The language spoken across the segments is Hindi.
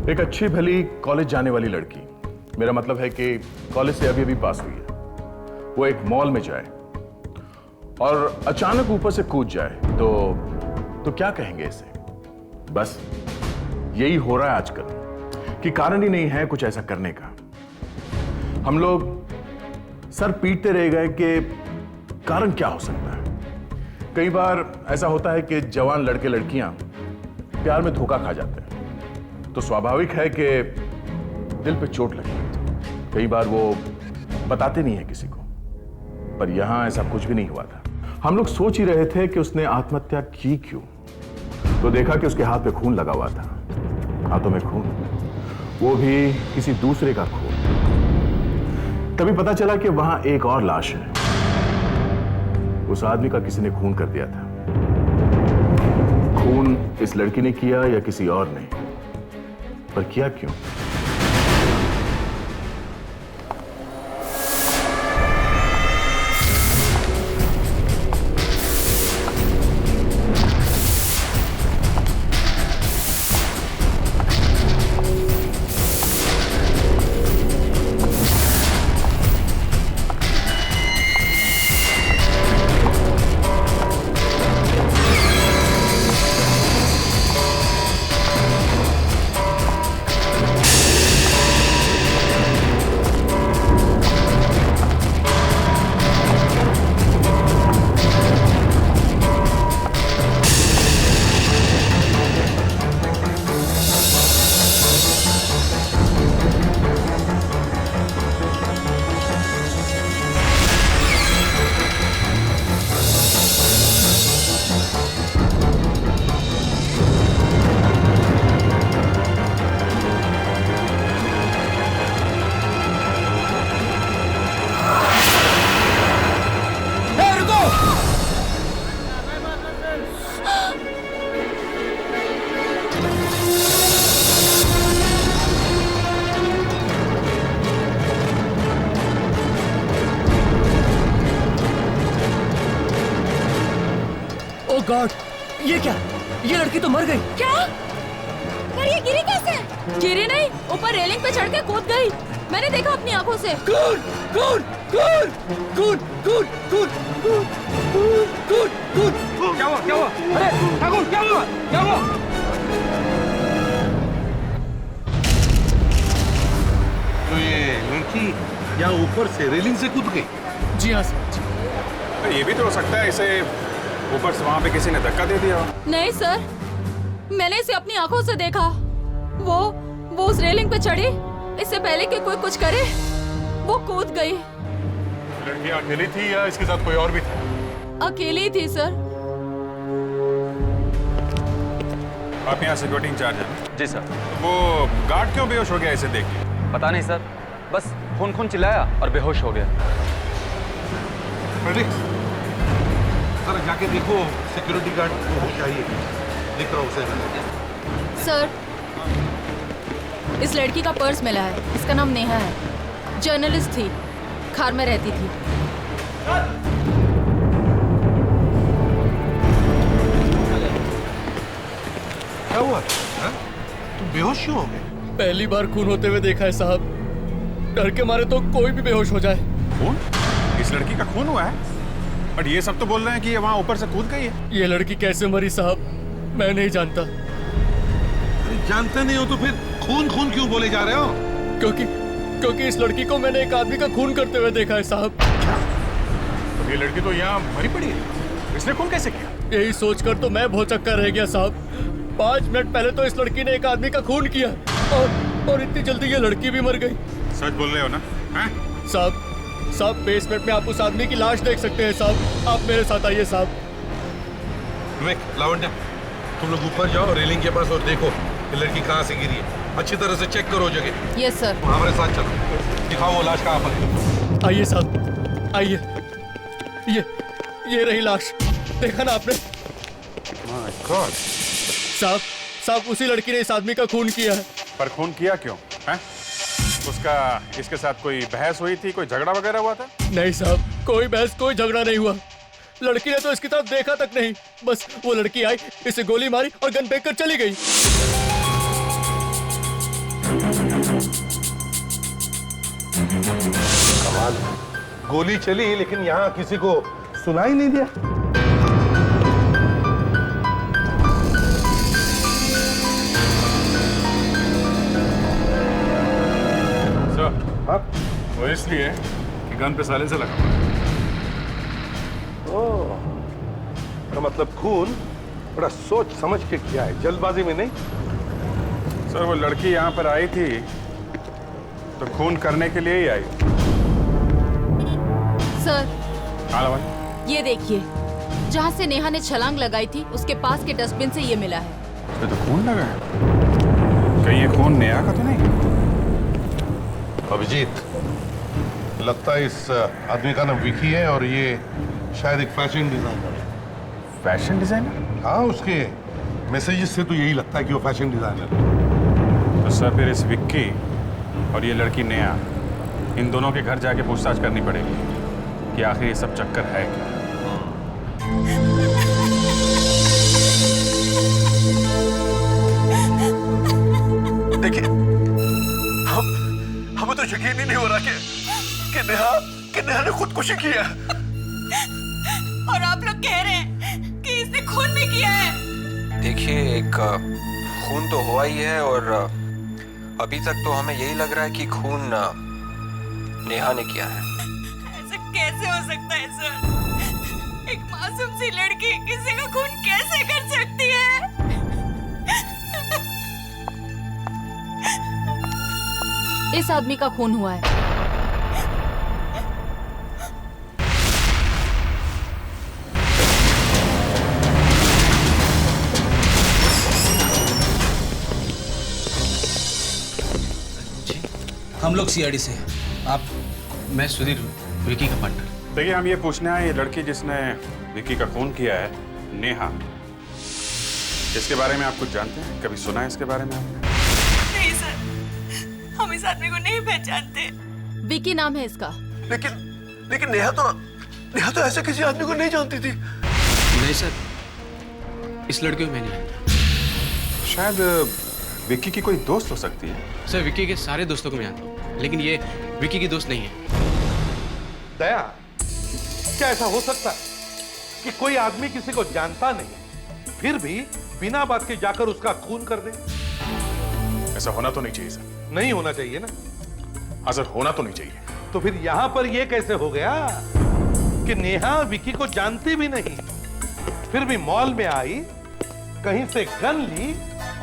एक अच्छी भली कॉलेज जाने वाली लड़की, मेरा मतलब है कि कॉलेज से अभी अभी पास हुई है, वो एक मॉल में जाए और अचानक ऊपर से कूद जाए तो क्या कहेंगे इसे? बस यही हो रहा है आजकल कि कारण ही नहीं है कुछ ऐसा करने का। हम लोग सर पीटते रह गए कि कारण क्या हो सकता है। कई बार ऐसा होता है कि जवान लड़के लड़कियां प्यार में धोखा खा जाते हैं, तो स्वाभाविक है कि दिल पे चोट लगी। कई बार वो बताते नहीं है किसी को, पर यहां ऐसा कुछ भी नहीं हुआ था। हम लोग सोच ही रहे थे कि उसने आत्महत्या की क्यों, तो देखा कि उसके हाथ पे खून लगा हुआ था, हाथों में खून, वो भी किसी दूसरे का खून। तभी पता चला कि वहां एक और लाश है, उस आदमी का किसी ने खून कर दिया था। खून इस लड़की ने किया या किसी और ने, पर किया क्यों? गॉड, ये क्या? ये लड़की तो मर गई। क्या? पर ये गिरी कैसे? गिरी नहीं, ऊपर रेलिंग पे चढ़ के कूद गई। मैंने देखा अपनी आंखों से। कूद, कूद, कूद, कूद, कूद, कूद, कूद, कूद, कूद। क्या हुआ? क्या हुआ? अरे ठाकुर, क्या हुआ? क्या हुआ? तो ये लड़की यहाँ ऊपर से रेलिंग से कूद गई? जी हाँ सर। ये भी तो हो सकता है इसे ऊपर से वहां पे किसी ने धक्का दे दिया। नहीं सर, मैंने इसे अपनी आंखों से देखा। वो उस रेलिंग पे चढ़ी, इससे पहले कि कोई कुछ करे वो कूद गई। लड़की अकेली थी या इसके साथ कोई और भी था? अकेली थी सर। आप यहाँ सिक्योरिटी इंचार्ज हैं? जी सर। वो गार्ड क्यों बेहोश हो गया इसे देख के? पता नहीं सर, बस खून खून चिल्लाया और बेहोश हो गया। सर जाके देखो सिक्योरिटी गार्ड को चाहिए, दिख रहा उसे। सर, इस लड़की का पर्स मिला है। इसका नाम नेहा है, जर्नलिस्ट थी, खार में रहती थी। क्या हुआ? तुम बेहोश क्यों हो गए? पहली बार खून होते हुए देखा है साहब। डर के मारे तो कोई भी बेहोश हो जाए। खून? इस लड़की का खून हुआ है? बट ये सब तो बोल रहे हैं कि ये वहाँ ऊपर से कूद गई है। ये लड़की कैसे मरी साहब, मैं नहीं जानता। अरे जानते नहीं हो तो फिर खून खून क्यों बोले जा रहे हो? क्योंकि इस लड़की को मैंने एक आदमी का खून करते हुए देखा है साहब। तो ये लड़की तो यहाँ मरी पड़ी है, इसने खून कैसे किया? यही सोचकर तो मैं भौचक्का रह गया साहब। 5 मिनट पहले तो इस लड़की ने एक आदमी का खून किया और इतनी जल्दी ये लड़की भी मर गई। सच बोल रहे हो ना? साहब बेसमेंट में आप उस आदमी की लाश देख सकते हैं साहब। आप मेरे साथ आइए साहब। विवेक, लावण्या, तुम लोग ऊपर जाओ रेलिंग के पास और देखो ये लड़की कहाँ से गिरी है। अच्छी तरह से चेक करो जगह। Yes sir. हमारे साथ चलो, दिखाओ वो लाश कहाँ पर है। आइए साहब, आइए। ये रही लाश, देखा ना आपने? साहब उसी लड़की ने इस आदमी का खून किया है। पर खून किया क्यों है? उसका इसके साथ कोई बहस हुई थी, कोई झगड़ा वगैरह हुआ था? नहीं साहब, कोई बहस कोई झगड़ा नहीं हुआ। लड़की ने तो इसकी तरफ देखा तक नहीं, बस वो लड़की आई, इसे गोली मारी और गन फेंक कर चली गई। कमाल, गोली चली लेकिन यहाँ किसी को सुनाई नहीं दिया। सर, हाँ? वो इसलिए कि गन पे साइलेंसर लगा हुआ है। ओह, तो मतलब खून बड़ा सोच समझ के किया है, जल्दबाजी में नहीं। सर, वो लड़की यहाँ पर आई थी तो खून करने के लिए ही आई। सर, हाँ लवन, ये देखिए, जहाँ से नेहा ने छलांग लगाई थी उसके पास के डस्टबिन से ये मिला है। इसमें तो खून लगा है। कहीं ये खून नेहा का तो नहीं? अभिजीत, लगता है इस आदमी का नाम विकी है और ये शायद एक फैशन डिजाइनर है। Fashion designer? हाँ, उसके मैसेजेस से तो यही लगता है कि वो फैशन डिजाइनर है। तो सर, फिर इस विक्की और ये लड़की नेहा, इन दोनों के घर जाके पूछताछ करनी पड़ेगी कि आखिर ये सब चक्कर है क्या। देखिए, हमें तो यकीन ही नहीं हो रहा कि नेहा ने खुदकुशी की है। और आप लोग कह रहे हैं कि इसने खून भी किया है। देखिए, एक खून तो हुआ ही है और अभी तक तो हमें यही लग रहा है कि खून नेहा ने किया है। ऐसा कैसे हो सकता है सर? एक मासूम सी लड़की किसी का खून कैसे कर सकती है? इस आदमी का खून हुआ है। हम लोग सीआईडी से हैं। आप? मैं सुधीर, विकी का पार्टनर। देखिए, हम ये पूछने आए, ये लड़की जिसने विक्की का खून किया है, नेहा, इसके बारे में आप कुछ जानते हैं? कभी सुना है इसके बारे में आपने? नहीं सर, हम इस आदमी को नहीं पहचानते। विकी नाम है इसका। लेकिन नेहा तो ऐसे किसी आदमी को नहीं जानती थी। नहीं सर, इस लड़के को मैं नहीं जानता। शायद विक्की की कोई दोस्त हो सकती है। सर, विकी के सारे दोस्तों को मैं जानता हूँ, लेकिन ये विकी की दोस्त नहीं है। दया, क्या ऐसा हो सकता है कि कोई आदमी किसी को जानता नहीं फिर भी बिना बात के जाकर उसका खून कर दे? ऐसा होना तो नहीं चाहिए सर। नहीं होना चाहिए ना। हाँ सर, होना तो नहीं चाहिए। तो फिर यहां पर यह कैसे हो गया कि नेहा विकी को जानती भी नहीं, फिर भी मॉल में आई, कहीं से गन ली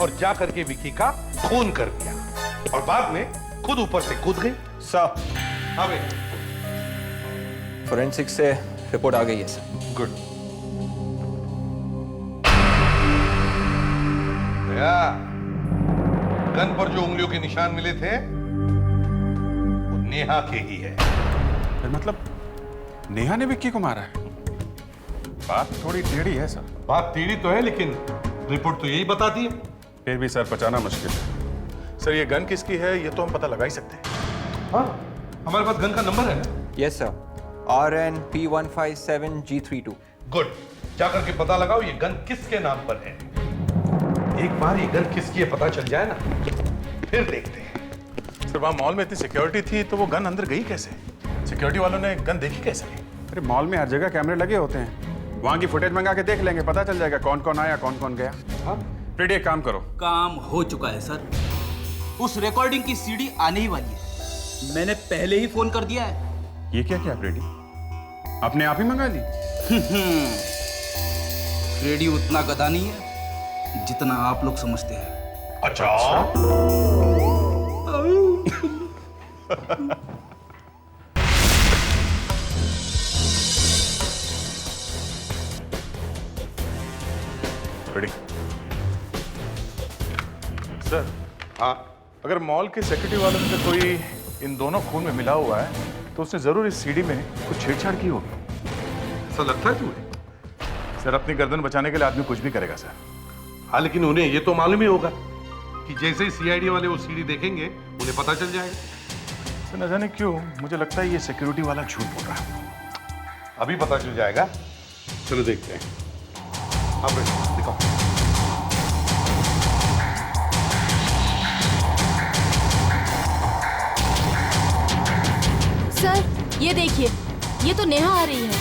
और जाकर के विकी का खून कर दिया और बाद में खुद ऊपर से कूद गई? सर, हाँ भाई, फोरेंसिक से रिपोर्ट आ गई है सर। गुड। दया, गन पर जो उंगलियों के निशान मिले थे वो नेहा के ही है। फिर मतलब नेहा ने विक्की को मारा है? बात थोड़ी टेढ़ी है सर। बात टेढ़ी तो है लेकिन रिपोर्ट तो यही बताती है। फिर भी सर, बचाना मुश्किल है। सर, ये गन किसकी है ये तो हम पता लगा ही सकते हैं। हाँ, हमारे पास गन का नंबर है ना? Yes sir, RNP157G32। गुड, जाकर के पता लगाओ ये गन किसके नाम पर है। एक बार ये गन किसकी है पता चल जाए ना, फिर देखते हैं। सर, वहाँ मॉल में इतनी सिक्योरिटी थी तो वो गन अंदर गई कैसे? सिक्योरिटी वालों ने गन देखी कैसे? अरे मॉल में हर जगह कैमरे लगे होते हैं, वहां की फुटेज मंगा के देख लेंगे, पता चल जाएगा कौन कौन आया कौन कौन गया। हाँ? प्रीति, एक काम करो। काम हो चुका है सर, उस रिकॉर्डिंग की सीडी आने ही वाली है। मैंने पहले ही फोन कर दिया है। ये क्या किया प्रीति? अपने आप ही मंगा ली? रेडी उतना गधा नहीं है जितना आप लोग समझते हैं। अच्छा। रेडी? सर, हाँ, अगर मॉल के सिक्योरिटी वालों में से कोई इन दोनों खून में मिला हुआ है तो उसने जरूर इस सीडी में कुछ छेड़छाड़ की होगी। ऐसा लगता है तुम्हें? सर, अपनी गर्दन बचाने के लिए आदमी कुछ भी करेगा सर। हाँ, लेकिन उन्हें ये तो मालूम ही होगा कि जैसे ही सीआईडी वाले वो सीडी देखेंगे उन्हें पता चल जाएगा। सर, न जाने क्यों मुझे लगता है ये सिक्योरिटी वाला झूठ बोल रहा है। अभी पता चल जाएगा, चलो देखते हैं। हाँ बेटा, दिखाओ। सर ये देखिए, ये तो नेहा आ रही है।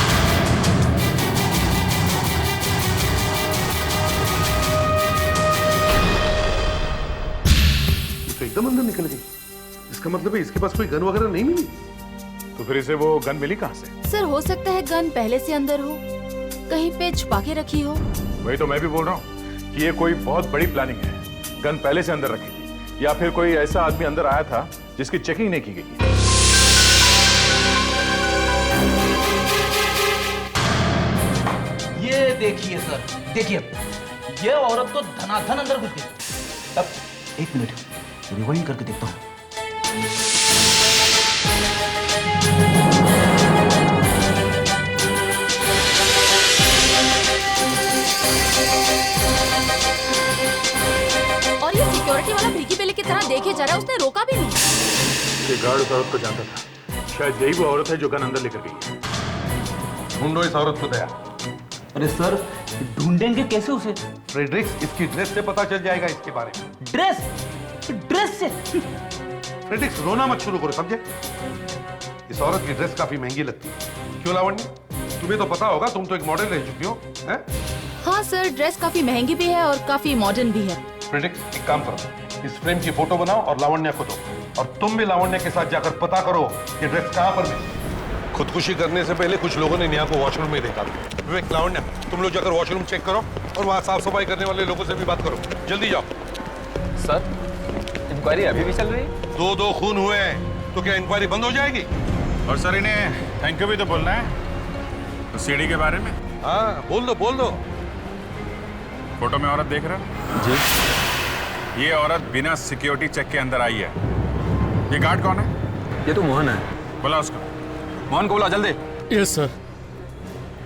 तो एकदम अंदर निकल गई। इसका मतलब है इसके पास कोई गन वगैरह नहीं मिली। तो फिर इसे वो गन मिली कहाँ से? सर हो सकता है गन पहले से अंदर हो, कहीं पे छुपा के रखी हो। वही तो मैं भी बोल रहा हूँ कि ये कोई बहुत बड़ी प्लानिंग है। गन पहले से अंदर रखी थी या फिर कोई ऐसा आदमी अंदर आया था जिसकी चेकिंग नहीं की गई। ये देखिए सर, देखिए ये औरत तो धनाधन अंदर घुस गई। अब एक मिनट रिवाइंड करके देखता हूँ। और ये सिक्योरिटी वाला भिकी बेले की तरह देखे जा रहा है, उसने रोका भी नहीं। ये गार्ड उस औरत को जानता था, शायद यही वो औरत है जो गन अंदर लेकर गई है। ढूंढो इस औरत को दया। अरे सर ढूंढेंगे कैसे उसे? फ्रेडरिक्स, इसकी ड्रेस से पता चल जाएगा इसके बारे में। ड्रेस से? फ्रेडरिक्स रोना मत शुरू करो, समझे? इस औरत की ड्रेस काफी महंगी लगती है। क्यों लावण्य, तुम्हें तो पता होगा, तुम तो एक मॉडल रह चुकी हो, हैं? हाँ सर, ड्रेस काफी महंगी भी है और काफी मॉडर्न भी है। फ्रेडरिक्स एक काम करो, इस फ्रेम की फोटो बनाओ और लावण्य को दो, और तुम भी लावण्य के साथ जाकर पता करो कि ड्रेस कहाँ पर मिली। खुदकुशी करने से पहले कुछ लोगों ने नेहा को वॉशरूम में देखा। विवेक, लावण्य, तुम लोग जाकर वॉशरूम चेक करो और वहाँ साफ सफाई करने वाले लोगों से भी बात करो। जल्दी जाओ। सर इंक्वायरी अभी भी चल रही है? दो खून हुए हैं, तो क्या इंक्वायरी बंद हो जाएगी? और सर इन्हें थैंक यू भी तो बोलना है। तो सीढ़ी के बारे में? हाँ बोल दो। फोटो में औरत देख रहे हो जी? ये औरत बिना सिक्योरिटी चेक के अंदर आई है। ये गार्ड कौन है? ये तो मोहन है। बोला उसको। मोहन को बोला जल्दी। Yes sir.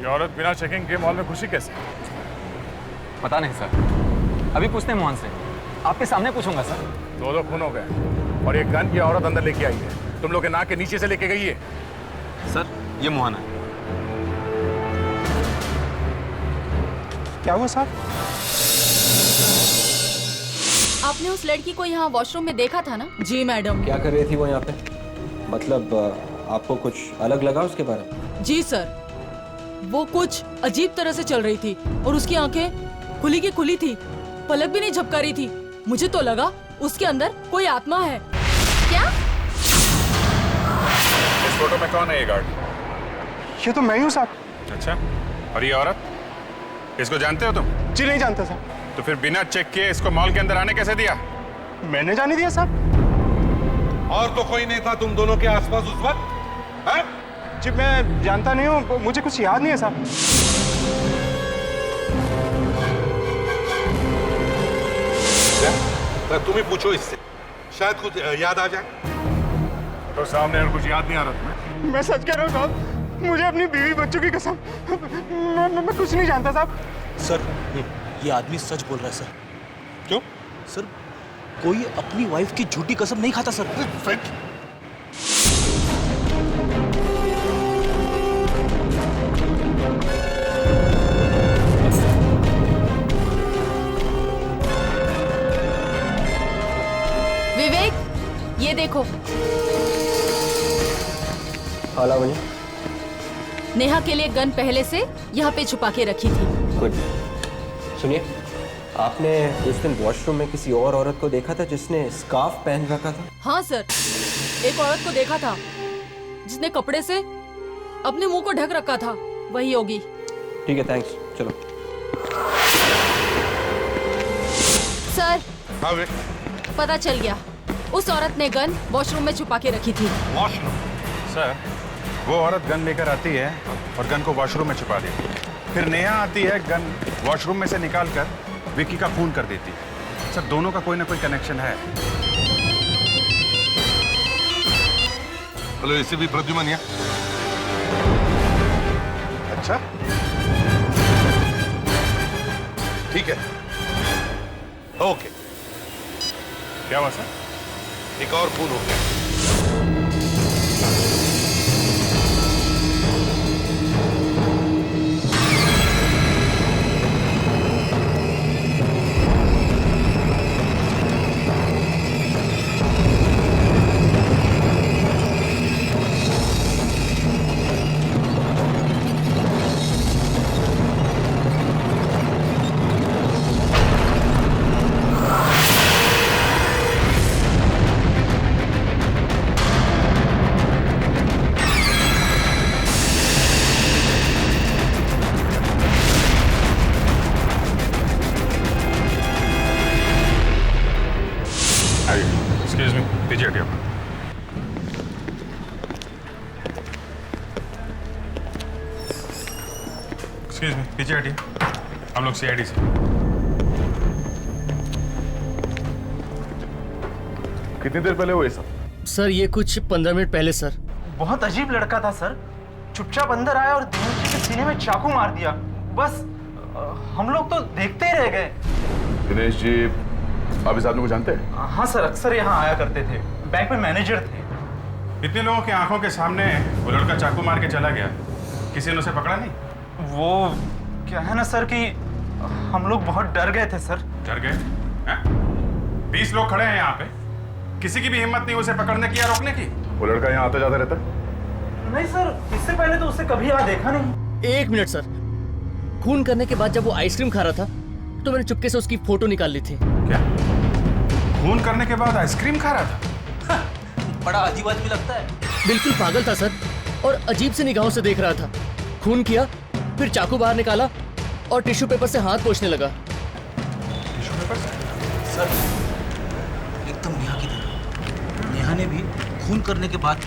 ये औरत बिना चेकिंग के मॉल में घुसी कैसे? पता नहीं सर, अभी पूछते हैं मोहन से। आपके सामने पूछूंगा सर। दो खून हो गए और ये गन ये औरत अंदर लेके आई है। तुम लोग के नाक के नीचे से लेके गई है। सर ये मोहन है। क्या हुआ साहब? आपने उस लड़की को यहाँ वॉशरूम में देखा था ना? जी मैडम। क्या कर रही थी वो यहाँ पे? मतलब आपको कुछ अलग लगा उसके बारे में? जी सर, वो कुछ अजीब तरह से चल रही थी और उसकी आंखें खुली की खुली थी, पलक भी नहीं झपका रही थी। मुझे तो लगा उसके अंदर कोई आत्मा है। क्या? इस फोटो में कौन है ये गार्ड? ये तो मैं ही हूँ साहब। अच्छा, और ये औरत? इसको जानते हो तुम? जी नहीं जानता साहब। तो फिर बिना चेक किए इसको मॉल के अंदर आने कैसे दिया? मैंने जाने दिया साहब। और तो कोई नहीं था तुम दोनों के आसपास उस वक्त? हैं? जी मैं जानता नहीं हूँ, मुझे कुछ याद नहीं है साहब। तुम ही पूछो इससे, शायद कुछ याद आ जाए। तो सामने और कुछ याद नहीं आ रहा तुम्हें? मैं सच कह रहा हूँ साहब, मुझे अपनी बीवी बच्चों की कसम, मैं कुछ नहीं जानता साहब। सर ये आदमी सच बोल रहा है सर। क्यों? सर कोई अपनी वाइफ की झूठी कसम नहीं खाता सर। विवेक, ये देखो। हाँ लावण्य। नेहा के लिए गन पहले से यहाँ पे छुपा के रखी थी। गुड। सुनिए, आपने उस दिन वॉशरूम में किसी और औरत को देखा था जिसने स्कार्फ पहन रखा था? हाँ सर, एक औरत को देखा था जिसने कपड़े से अपने मुंह को ढक रखा था। वही होगी। ठीक है, थैंक्स। चलो। सर हाँ वे, पता चल गया, उस औरत ने गन वॉशरूम में छुपा के रखी थी। वॉशरूम? सर वो औरत गन लेकर आती है और गन को वॉशरूम में छुपा देती है। फिर नेहा आती है, गन वॉशरूम में से निकालकर विक्की का खून कर देती है। सर दोनों का कोई ना कोई कनेक्शन है। हेलो, इसे भी प्रद्युमन या? अच्छा ठीक है, ओके। क्या हुआ सर? एक और खून हो गया। पीछे हटिए, हम लोग सीआईडी से। कितनी देर पहले हुए सब? सर ये कुछ 15 मिनट पहले सर। बहुत अजीब लड़का था सर, चुपचाप अंदर आया और दिनेश जी के सीने में चाकू मार दिया। बस हम लोग तो देखते ही रह गए। दिनेश जी आप इस आदमी को जानते हैं? हाँ सर, अक्सर यहाँ आया करते थे, बैंक में मैनेजर थे। इतने लोगों की आंखों के सामने वो लड़का चाकू मार के चला गया, किसी ने उसे पकड़ा नहीं? वो क्या है ना सर कि हम लोग बहुत डर गए थे सर। डर गए? 20 लोग खड़े हैं यहाँ पे, किसी की भी हिम्मत नहीं उसे पकड़ने की या रोकने की। वो लड़का यहाँ आता जाता रहता है? नहीं सर, इससे पहले तो उसे कभी यहाँ देखा नहीं। 1 मिनट सर, खून करने के बाद जब वो आइसक्रीम खा रहा था तो मैंने चुपके से उसकी फोटो निकाल ली थी। क्या खून करने के बाद आइसक्रीम खा रहा था? बड़ा अजीब आदमी लगता है। बिल्कुल पागल था सर, और अजीब से निगाहों से देख रहा था। खून किया, फिर चाकू बाहर निकाला और टिश्यू पेपर से हाथ पोंछने लगा। टिश्यू पेपर से? सर एकदम नेहा की तरह। नेहा ने भी खून करने के बाद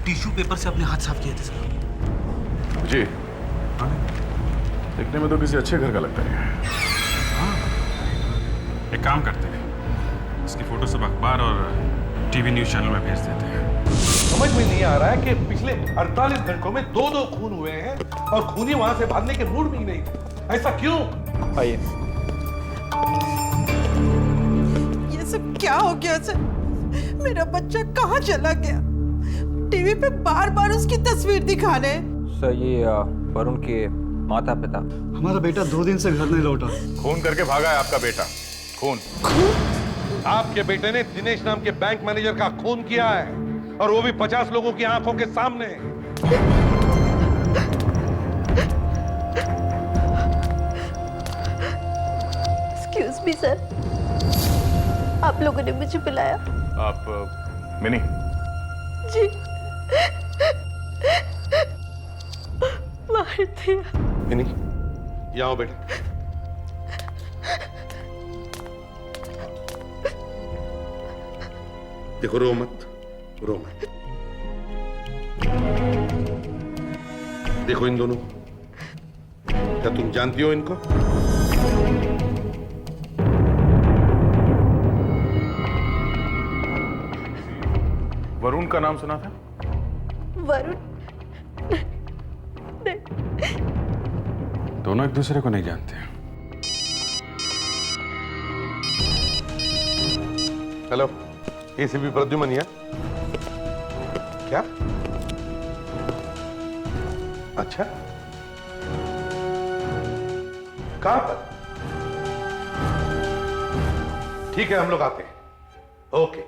टिश्यू पेपर से अपने हाथ साफ किए थे सर। जी देखने में तो किसी अच्छे घर का लगता है। एक काम करते हैं, इसकी फोटो सब अखबार और टीवी न्यूज चैनल में भेज देते हैं। समझ में नहीं आ रहा है कि पिछले 48 घंटों में 2 खून हुए हैं और खूनी वहां से भागने के मूड में ही नहीं थे। ऐसा क्यों? आइए। ये सब क्या हो गया सर? मेरा बच्चा कहाँ चला गया? टीवी पे बार बार उसकी तस्वीर दिखा रहे हैं। सर ये वरुण के माता पिता। हमारा बेटा 2 दिन से घर नहीं लौटा। खून करके भागा है आपका बेटा। खून? आपके बेटे ने दिनेश नाम के बैंक मैनेजर का खून किया है, और वो भी 50 लोगों की आंखों के सामने। एक्सक्यूज मी सर, आप लोगों ने मुझे बुलाया? आप मिनी? जी। मार दिया। मिनी यहाँ आओ बेटा। देखो रो मत, रो मत। देखो इन दोनों को, क्या तुम जानती हो इनको? वरुण का नाम सुना था? वरुण? दोनों एक दूसरे को नहीं जानते। Hello, ACP Pradyuman. क्या? अच्छा, कहां पर? ठीक है, हम लोग आते हैं। ओके।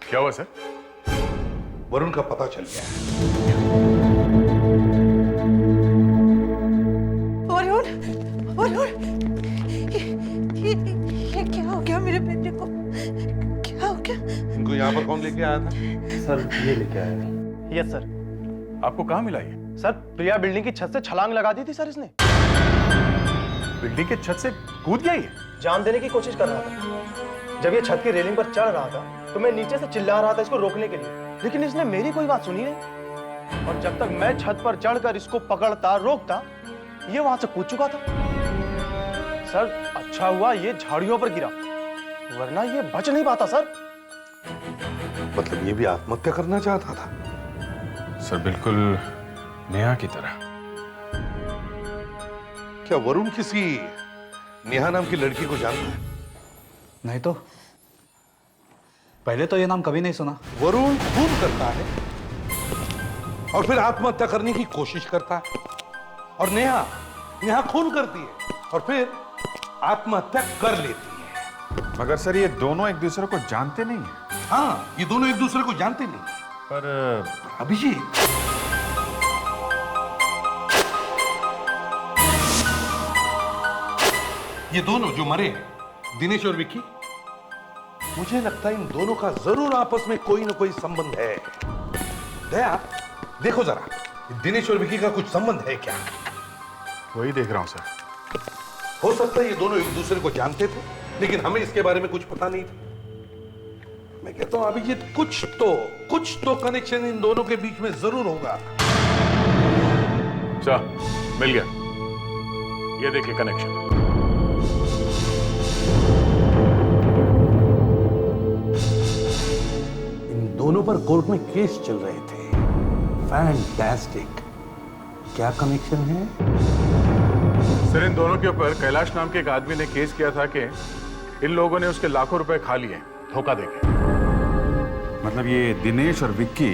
क्या हुआ सर? वरुण का पता चल गया है। वरुण, ये क्या हो गया मेरे बेटे को? क्या हो गया? इनको यहाँ पर कौन लेके आया था? सर ये लेके आया। Yes sir. आपको कहाँ मिला ये? सर प्रिया बिल्डिंग की छत से छलांग लगा दी थी सर इसने। बिल्डिंग के छत से कूद गया ये? जान देने की कोशिश कर रहा था। जब ये छत की रेलिंग पर चढ़ रहा था तो मैं नीचे से चिल्ला रहा था इसको रोकने के लिए, लेकिन इसने मेरी कोई बात सुनी नहीं। और जब तक मैं छत पर चढ़कर इसको पकड़ता रोकता, ये वहां से कूद चुका था। सर अच्छा हुआ ये झाड़ियों पर गिरा, वरना ये बच नहीं पाता सर। मतलब ये भी आत्महत्या करना चाहता था? सर बिल्कुल नेहा की तरह। क्या वरुण किसी नेहा नाम की लड़की को जानता है? नहीं तो पहले तो ये नाम कभी नहीं सुना। वरुण खून करता है और फिर आत्महत्या करने की कोशिश करता है, और नेहा खून करती है और फिर आत्महत्या कर लेती है। मगर सर ये दोनों एक दूसरे को जानते नहीं हैं। हाँ, ये दोनों एक दूसरे को जानते नहीं। पर अभिजीत, ये दोनों जो मरे हैं, दिनेश और विक्की, मुझे लगता है इन दोनों का जरूर आपस में कोई ना कोई संबंध है। दया, देखो जरा, दिनेश और विक्की का कुछ संबंध है क्या? वही देख रहा हूं सर। हो सकता है ये दोनों एक दूसरे को जानते थे, लेकिन हमें इसके बारे में कुछ पता नहीं था। मैं कहता हूं अभिजीत, कुछ तो कनेक्शन इन दोनों के बीच में जरूर होगा। मिल गया। ये देखिए कनेक्शन। इन दोनों पर कोर्ट में केस चल रहे थे। फैंटास्टिक। क्या कनेक्शन है? सर, इन दोनों के ऊपर कैलाश नाम के एक आदमी ने केस किया था कि इन लोगों ने उसके लाखों रुपए खा लिए धोखा देके। मतलब ये दिनेश और विक्की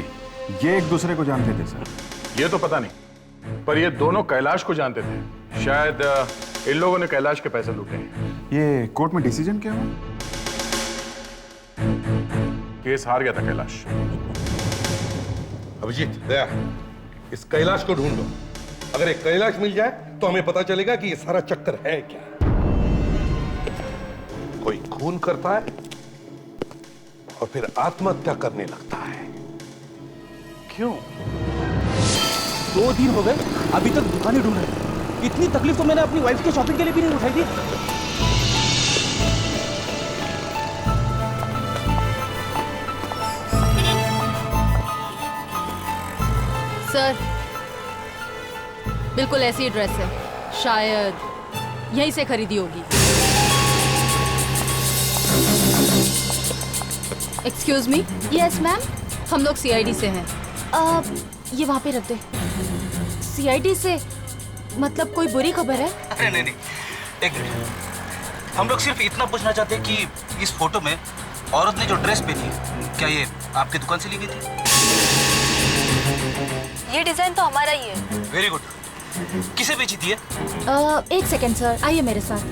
ये एक दूसरे को जानते थे सर? ये तो पता नहीं, पर ये दोनों कैलाश को जानते थे। शायद इन लोगों ने कैलाश के पैसे लूटे हैं। ये कोर्ट में डिसीजन क्या हुआ? केस हार गया था कैलाश। अभिजीत, दया, इस कैलाश को ढूंढो। अगर एक कैलाश मिल जाए तो हमें पता चलेगा कि ये सारा चक्कर है क्या। कोई खून करता है और फिर आत्महत्या करने लगता है। क्यों? 2 दिन हो गए अभी तक दुकानें ढूंढ रहे। इतनी तकलीफ तो मैंने अपनी वाइफ के शॉपिंग के लिए भी नहीं उठाई थी। सर, बिल्कुल ऐसी ड्रेस है, शायद यहीं से खरीदी होगी। Excuse me. Yes ma'am. हम लोग सीआईडी से हैं। ये वहाँ पे रख दे। सीआईडी से मतलब कोई बुरी खबर है? अरे नहीं नहीं, एक मिनट। हम लोग सिर्फ इतना पूछना चाहते हैं कि इस फोटो में औरत ने जो ड्रेस पहनी है, क्या ये आपकी दुकान से ली गई थी? ये डिजाइन तो हमारा ही है। Very good. किसे बेची थी ये? 1 सेकेंड सर, आइए मेरे साथ।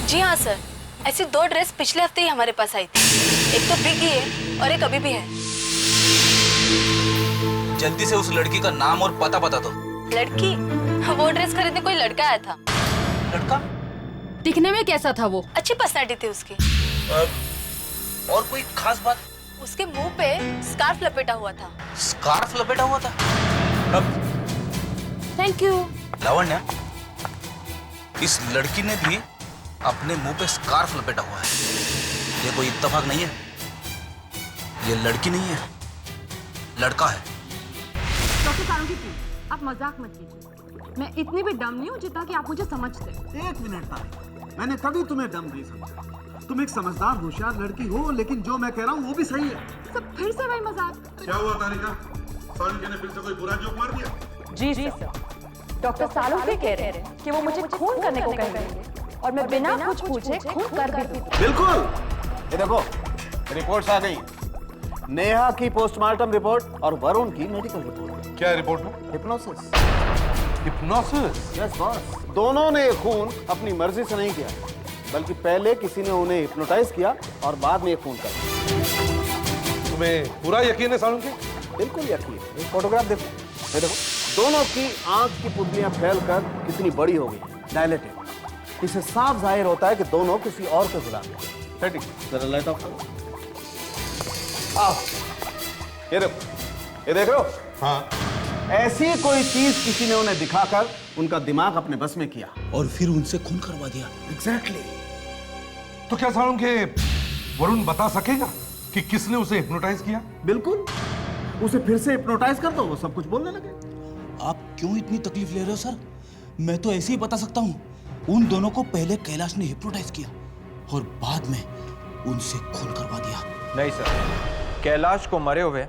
जी हाँ सर, ऐसी 2 ड्रेस पिछले हफ्ते ही हमारे पास आई थी। एक तो बिकी है और एक अभी भी है। जल्दी से उस लड़की का नाम और पता बता दो। लड़की? वो ड्रेस खरीदने कोई लड़का आया था। लड़का? दिखने में कैसा था वो? अच्छी पर्सनालिटी थी उसकी। और कोई खास बात? उसके मुंह पे स्कार्फ लपेटा हुआ था। स्कार्फ लपेटा हुआ था? Thank you. लावण्य, इस लड़की ने भी अपने मुंह पे स्कार्फ लपेटा हुआ है। ये कोई इत्तेफाक नहीं है। ये लड़की नहीं है, लड़का है। डॉक्टर सालुंकी, आप मजाक मत कीजिए। मैं इतनी भी डम नहीं हूँ जितना कि आप मुझे समझते। 1 मिनट तारिका, मैंने कभी तुम्हें डम नहीं समझा। तुम एक समझदार होशियार लड़की हो, लेकिन जो मैं कह रहा हूँ वो भी सही है। सब फिर से वही मजाक। क्या हुआ तारिका? सालुंकी ने फिर से कोई बुरा जोक मार दिया? जी सर, डॉक्टर सालुंकी कह रहे हैं कि वो मुझे खून करने को कहेंगे और मैं बिना कुछ पूछे खून कर भी दूं। बिल्कुल। ये देखो, रिपोर्ट्स आ गई। नेहा की पोस्टमार्टम रिपोर्ट और वरुण की मेडिकल रिपोर्ट। क्या रिपोर्ट में? हिप्नोसिस। हिप्नोसिस? Yes boss. दोनों ने खून अपनी मर्जी से नहीं किया, बल्कि पहले किसी ने उन्हें हिप्नोटाइज किया और बाद में खून किया। तुम्हें पूरा यकीन है सालुंकी? बिल्कुल यकीन। ये फोटोग्राफ देखो, ये देखो, दोनों की आंख की पुतलियां फैलकर कितनी बड़ी हो गई, डायलेटेड। इससे साफ जाहिर होता है कि दोनों किसी और के गुलाम हैं। जरा लाइट ऑफ करो। आओ, ये देखो, ये देख रहे हो? हाँ। ऐसी कोई चीज किसी ने उन्हें दिखाकर उनका दिमाग अपने बस में किया और फिर उनसे खून करवा दिया। एग्जैक्टली। तो क्या सालुंकी वरुण बता सकेगा कि किसने उसे हिप्नोटाइज किया? बिल्कुल। उसे फिर से हिप्नोटाइज कर दो, वो सब कुछ बोलने लगे। आप क्यों इतनी तकलीफ ले रहे हो सर? मैं तो ऐसे ही बता सकता हूँ। उन दोनों को पहले कैलाश ने हिप्नोटाइज किया और बाद में उनसे खून करवा दिया। नहीं सर, कैलाश को मरे हुए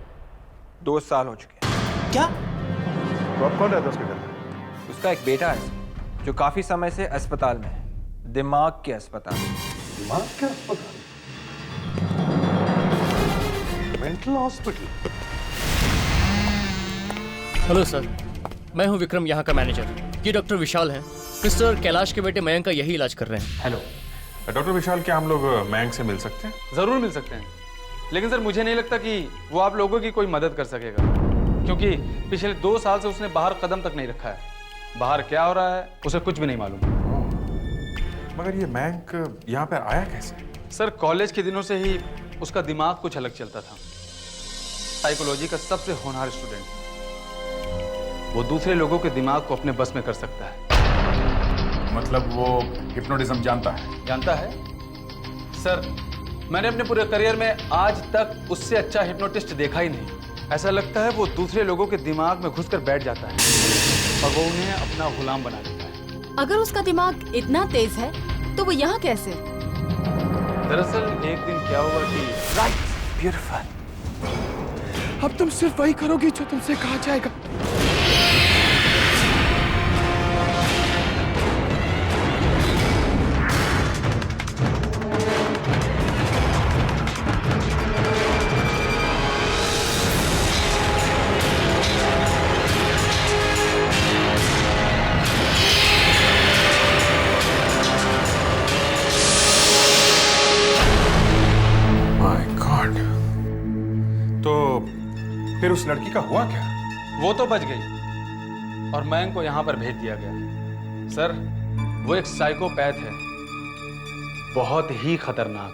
2 साल हो चुके हैं। क्या? तो अब कौन रहता है उसके घर में? उसका एक बेटा है जो काफी समय से अस्पताल में है, दिमाग के अस्पताल। दिमाग के अस्पताल? Mental hospital? हेलो सर, मैं हूं विक्रम, यहाँ का मैनेजर। ये डॉक्टर विशाल हैं। मिस्टर कैलाश के बेटे मयंक का यही इलाज कर रहे हैं। हेलो डॉक्टर विशाल, क्या हम लोग मयंक से मिल सकते हैं? जरूर मिल सकते हैं, लेकिन सर मुझे नहीं लगता कि वो आप लोगों की कोई मदद कर सकेगा, क्योंकि पिछले 2 साल से उसने बाहर कदम तक नहीं रखा है। बाहर क्या हो रहा है उसे कुछ भी नहीं मालूम। मगर ये मयंक यहाँ पर आया कैसे? सर कॉलेज के दिनों से ही उसका दिमाग कुछ अलग चलता था। साइकोलॉजी का सबसे होनहार स्टूडेंट, वो दूसरे लोगों के दिमाग को अपने बस में कर सकता है। मतलब वो हिप्नोटिज्म जानता है? जानता है सर, मैंने अपने पूरे करियर में आज तक उससे अच्छा हिप्नोटिस्ट देखा ही नहीं। ऐसा लगता है वो दूसरे लोगों के दिमाग में घुसकर बैठ जाता है और वो उन्हें अपना गुलाम बना देता है। अगर उसका दिमाग इतना तेज है तो वो यहाँ कैसे? दरअसल एक दिन क्या हुआ कि ब्यूटीफुल। अब तुम सिर्फ वही करोगी जो तुमसे कहा जाएगा। My God. तो फिर उस लड़की का हुआ क्या? वो तो बच गई और मैं को यहाँ पर भेज दिया गया। सर, वो एक साइकोपैथ है, बहुत ही खतरनाक।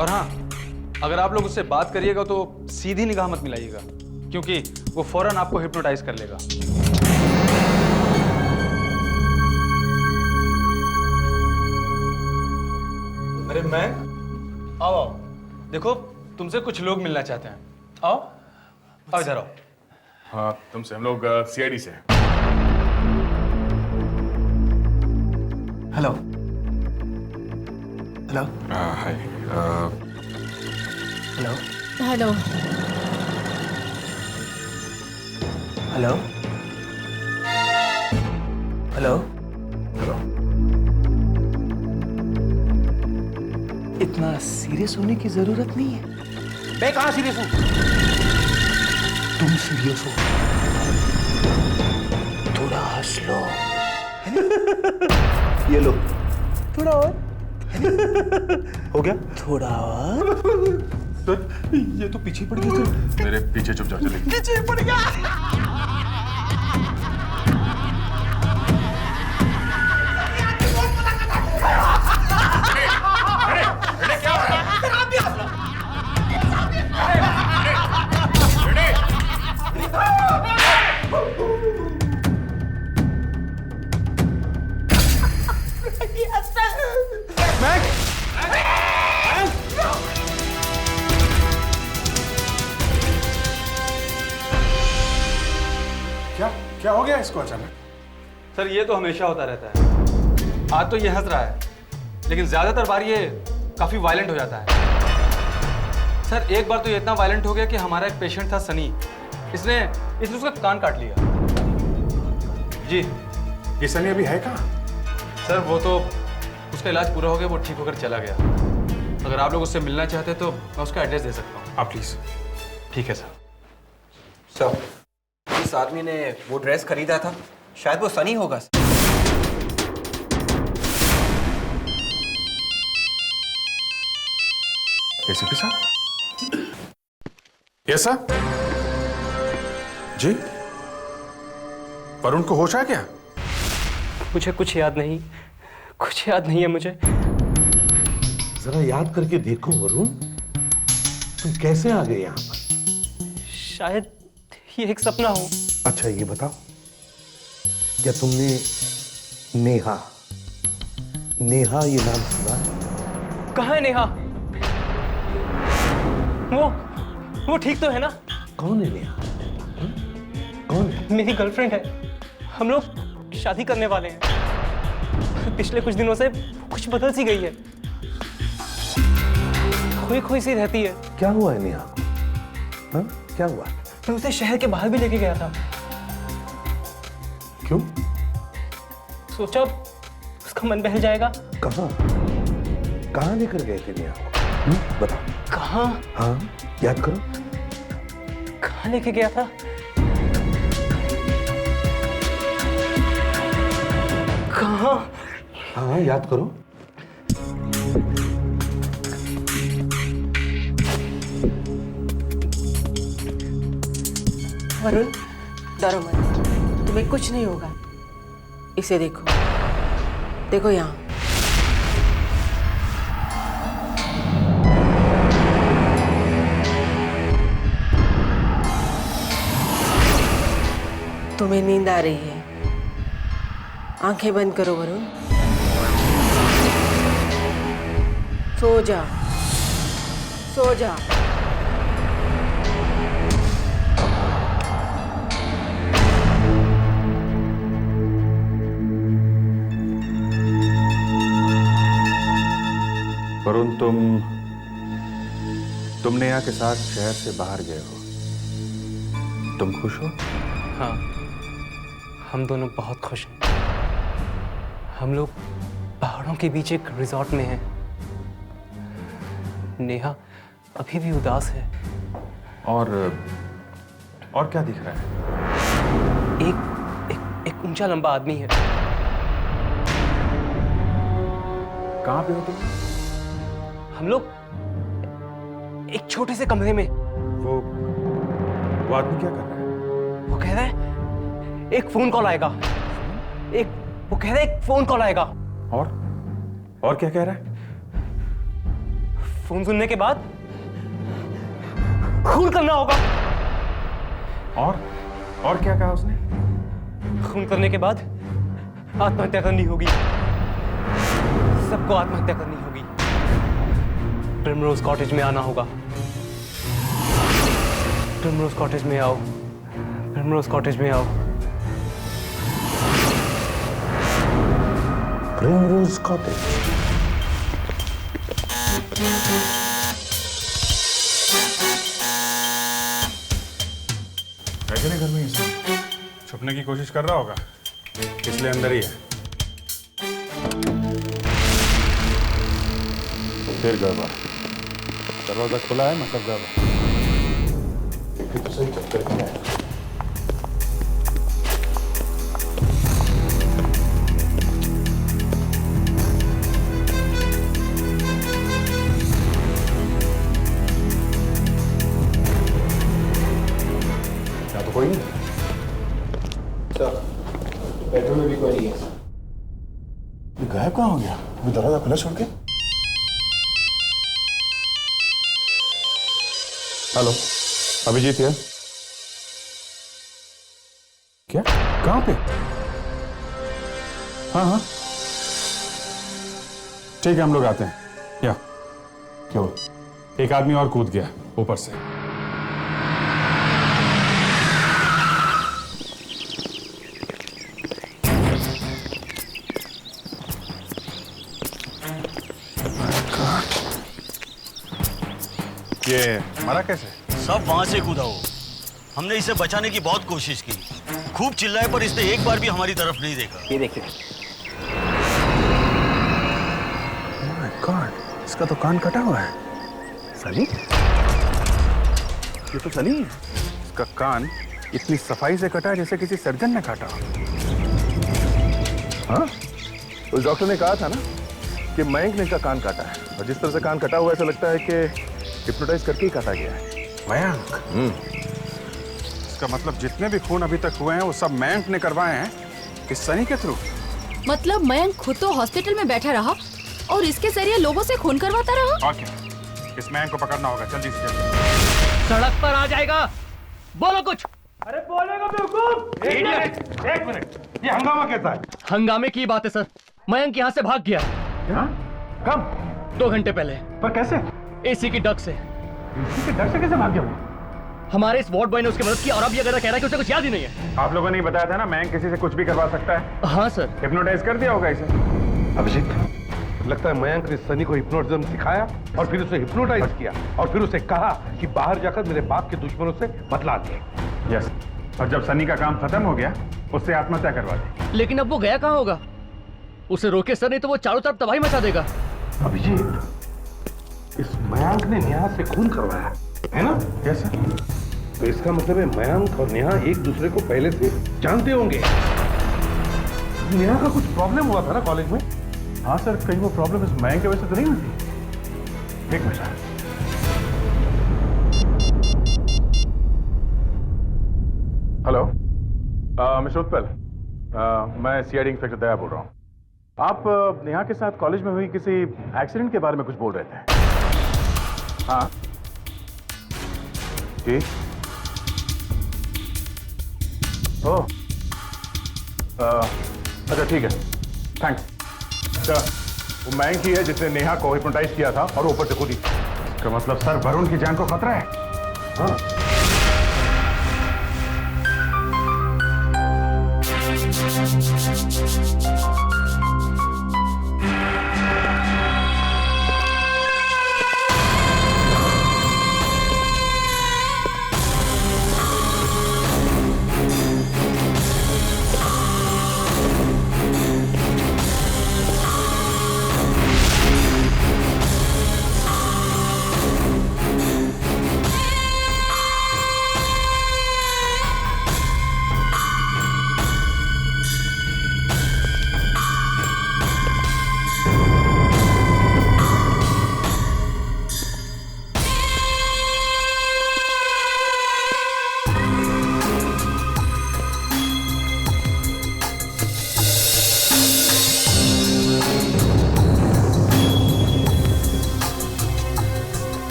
और हाँ, अगर आप लोग उससे बात करिएगा तो सीधी निगाह मत मिलाइएगा, क्योंकि वो फौरन आपको हिप्नोटाइज कर लेगा। अरे मैं आओ आओ, देखो तुमसे कुछ लोग मिलना चाहते हैं। आओ आओ, इधर आओ। हाँ, तुमसे हम लोग सीआईडी से हैं। Hello hello hi. Hello hello. Hello hello hello. इतना सीरियस होने की जरूरत नहीं है। मैं कहाँ सीरियस हूँ? तुम सीरियस हो। थोड़ा हंस लो। ये लो, थोड़ा और। हो गया? थोड़ा और। सर, ये तो पीछे पड़ गया। सर, मेरे पीछे चुपचाप चले। पीछे पड़ गया। क्या हो गया इसको अचानक? सर, ये तो हमेशा होता रहता है। आज तो ये हंस रहा है, लेकिन ज्यादातर बार ये काफी वायलेंट हो जाता है। सर, एक बार तो ये इतना वायलेंट हो गया कि हमारा एक पेशेंट था सनी, इसने उसका कान काट लिया। जी। ये सनी अभी है कहाँ? सर, वो तो उसका इलाज पूरा हो गया, वो ठीक होकर चला गया। अगर आप लोग उससे मिलना चाहते हैं तो मैं उसका एड्रेस दे सकता हूँ। आप प्लीज। ठीक है सर। सर, इस आदमी ने वो ड्रेस खरीदा था, शायद वो सनी होगा। एसीपी साहब? Yes sir. जी, वरुण को होश आ गया? मुझे कुछ याद नहीं है मुझे। जरा याद करके देखो वरुण, तुम कैसे आ गए यहाँ पर? शायद ये एक सपना हो। अच्छा ये बताओ, क्या तुमने नेहा ये नाम सुना? कहाँ है नेहा? वो ठीक तो है ना? कौन है नेहा? कौन है? मेरी गर्लफ्रेंड है, हम लोग शादी करने वाले हैं। पिछले कुछ दिनों से कुछ बदल सी गई है, खोई सी रहती है। क्या हुआ है नेहा? हाँ? क्या हुआ? मैं उसे शहर के बाहर भी लेके गया था। क्यों? सोचा उसका मन बहल जाएगा। कहाँ लेकर गए थे नेहा को? बताओ। कहाँ? हाँ, याद करो। कहाँ लेके गया था? कहाँ? हाँ, याद करो। वरुण, डरो मत, तुम्हें कुछ नहीं होगा। इसे देखो यहाँ। तुम्हें नींद आ रही है, आंखें बंद करो वरुण। सो जा, सो जा। वरुण, तुम नेहा के साथ शहर से बाहर गए हो, तुम खुश हो? हाँ, हम दोनों बहुत खुश हैं। हम लोग पहाड़ों के बीच एक रिजॉर्ट में हैं। नेहा अभी भी उदास है। और क्या दिख रहा है? एक ऊंचा लंबा आदमी है। कहाँ पे हो तुम? हम लोग एक छोटे से कमरे में। वो आदमी क्या कर रहा है? वो कह रहा है एक फोन कॉल आएगा। वो कह रहा है एक फोन कॉल आएगा। और क्या कह रहा है? फोन सुनने के बाद खून करना होगा। और क्या कहा उसने? खून करने के बाद आत्महत्या करनी होगी। सबको आत्महत्या करनी होगी। प्रिमरोज कॉटेज में आना होगा। प्रिमरोज कॉटेज में आओ। प्रिमरोज कॉटेज में आओ। Primrose cottage. कैसे घर में ही छुपने की कोशिश कर रहा होगा, इसलिए अंदर ही है। फिर गड़बड़। दरवाजा खुला है, मतलब गड़बड़। तो सही चक्कर क्या है? तो कोई नहीं सर, बेडरूम में भी कोई नहीं है। ये गायब कहाँ हो गया? वो दरवाजा खुला छोड़ के। हेलो, अभिजीत है। क्या? कहाँ पे? हाँ, ठीक है, हम लोग आते हैं। क्या क्यों? एक आदमी और कूद गया ऊपर से। ये मरा कैसे? सब वहां से कूदा हो। हमने इसे बचाने की बहुत कोशिश की, खूब चिल्लाए, पर इसने एक बार भी हमारी तरफ नहीं देखा। ये देखिए। माय गॉड, इसका तो कान कटा हुआ है। सनी? ये तो सनी है। इसका कान इतनी सफाई से कटा है जैसे किसी सर्जन ने काटा। हाँ, उस डॉक्टर ने कहा था ना कि मयंक ने इसका कान काटा है, और जिस तरह से कान कटा हुआ है, ऐसा लगता है कि हिप्नोटाइज करके ही काटा गया है। मयंक? इसका मतलब जितने भी खून अभी तक हुए हैं वो सब मयंक ने करवाए हैं इस सनी के थ्रू। मतलब मयंक खुद तो हॉस्पिटल में बैठा रहा और इसके जरिए लोगों से खून करवाता रहा। और क्या, इस मयंक को पकड़ना होगा जल्दी से जल्दी। सड़क पर आ जाएगा, बोलो कुछ। अरे बोलेगा बेवकूफ। एक मिनट, ये हंगामा कैसा है? हंगामे की बात है सर, मयंक यहाँ से भाग गया। कब? 2 घंटे पहले। पर कैसे? एसी की डक से। एसी की डक से कैसे भाग गया वो? हमारे इस वार्ड बॉय ने उसकी मदद की, और अब ये कह रहा है कि उसे कुछ याद ही नहीं है। आप लोगों ने बताया था ना, मयंक किसी से कुछ भी करवा सकता है। हाँ सर। हिप्नोटाइज कर दिया होगा इसे। अभिजीत, लगता है मयंक ने सनी को हिप्नोटिज्म सिखाया और फिर उसे हिप्नोटाइज किया और फिर उसे कहा कि बाहर जाकर मेरे बाप के दुश्मनों से बतला दे। यस, और जब सनी का काम खत्म हो गया उससे आत्महत्या करवा दी। लेकिन अब वो गया कहाँ होगा? उसे रोके सर, नहीं तो वो चारों तरफ तबाही मचा देगा। अभिजीत, इस मयंक ने नेहा से खून करवाया है ना? Yes sir. तो इसका मतलब है मयंक और नेहा एक दूसरे को पहले से जानते होंगे। नेहा का कुछ प्रॉब्लम हुआ था ना कॉलेज में? हाँ सर, कहीं वो प्रॉब्लम इस मयंक की वजह से तो नहीं हुई थी? एक मिनट। हेलो, मिस्टर उत्पल, मैं सीआईडी इंस्पेक्टर दया बोल रहा हूँ। आप नेहा के साथ कॉलेज में हुई किसी एक्सीडेंट के बारे में कुछ बोल रहे थे। हाँ जी। ओह, अच्छा ठीक है, थैंक्स। अच्छा, वो मयंक ही है जिसने नेहा को हिप्नोटाइज किया था और ऊपर से कूदी। तो मतलब सर वरुण की जान को खतरा है? हाँ।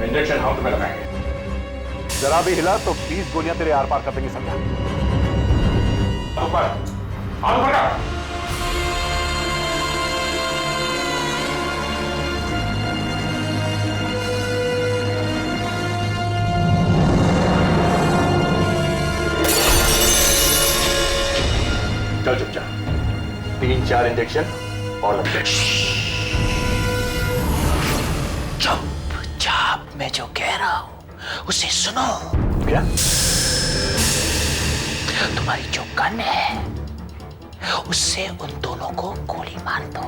इंजेक्शन हाथ में लगाएंगे। जरा भी हिला तो 20 गोलियां तेरे आर पार कर देंगे, समझा? ऊपर हाथ ऊपर कर। चल चुपचाप, 3-4 इंजेक्शन और लग जाए। चुपचाप, मैं जो कह रहा हूं उसे सुनो। क्या? तुम्हारी जो गन है उससे उन दोनों को गोली मार दो।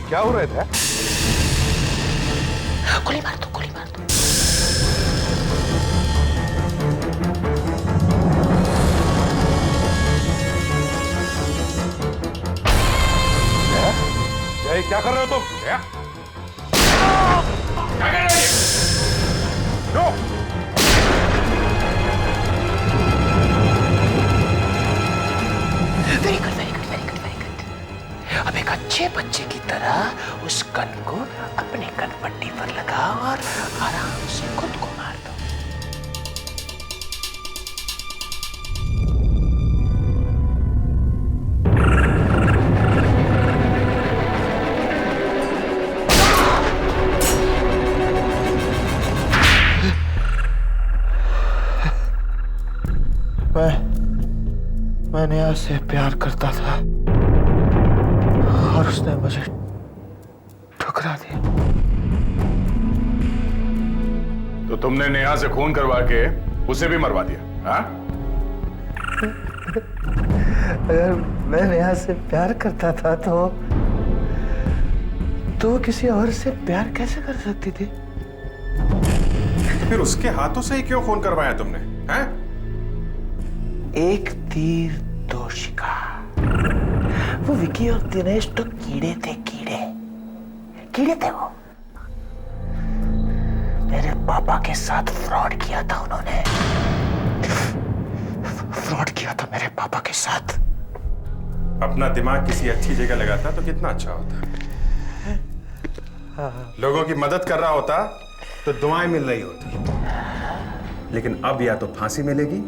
क्या हो रहा था? गोली मार दो, गोली मार दो। क्या कर रहे हो तुम? क्या कर रहे हो? No! Very good, very good, very good, very good. अब एक अच्छे बच्चे की तरह उस गन को अपने कनपट्टी पर लगाओ और आराम से खुद को मार दो। मैं नेहा से प्यार करता था और उसने मुझे ठुकरा दिया। तो तुमने नेहा से खून करवा के उसे भी मरवा दिया, हाँ? अगर मैं नेहा से प्यार करता था तो किसी और से प्यार कैसे कर सकती थी? फिर उसके हाथों से ही क्यों खून करवाया तुमने, हैं? एक तीर दो शिकार। वो विकी और दिनेश तो कीड़े थे, कीड़े थे वो। मेरे पापा के साथ फ्रॉड किया था उन्होंने। फ्रॉड किया था मेरे पापा के साथ। अपना दिमाग किसी अच्छी जगह लगाता तो कितना अच्छा होता। लोगों की मदद कर रहा होता तो दुआएं मिल रही होती। लेकिन अब या तो फांसी मिलेगी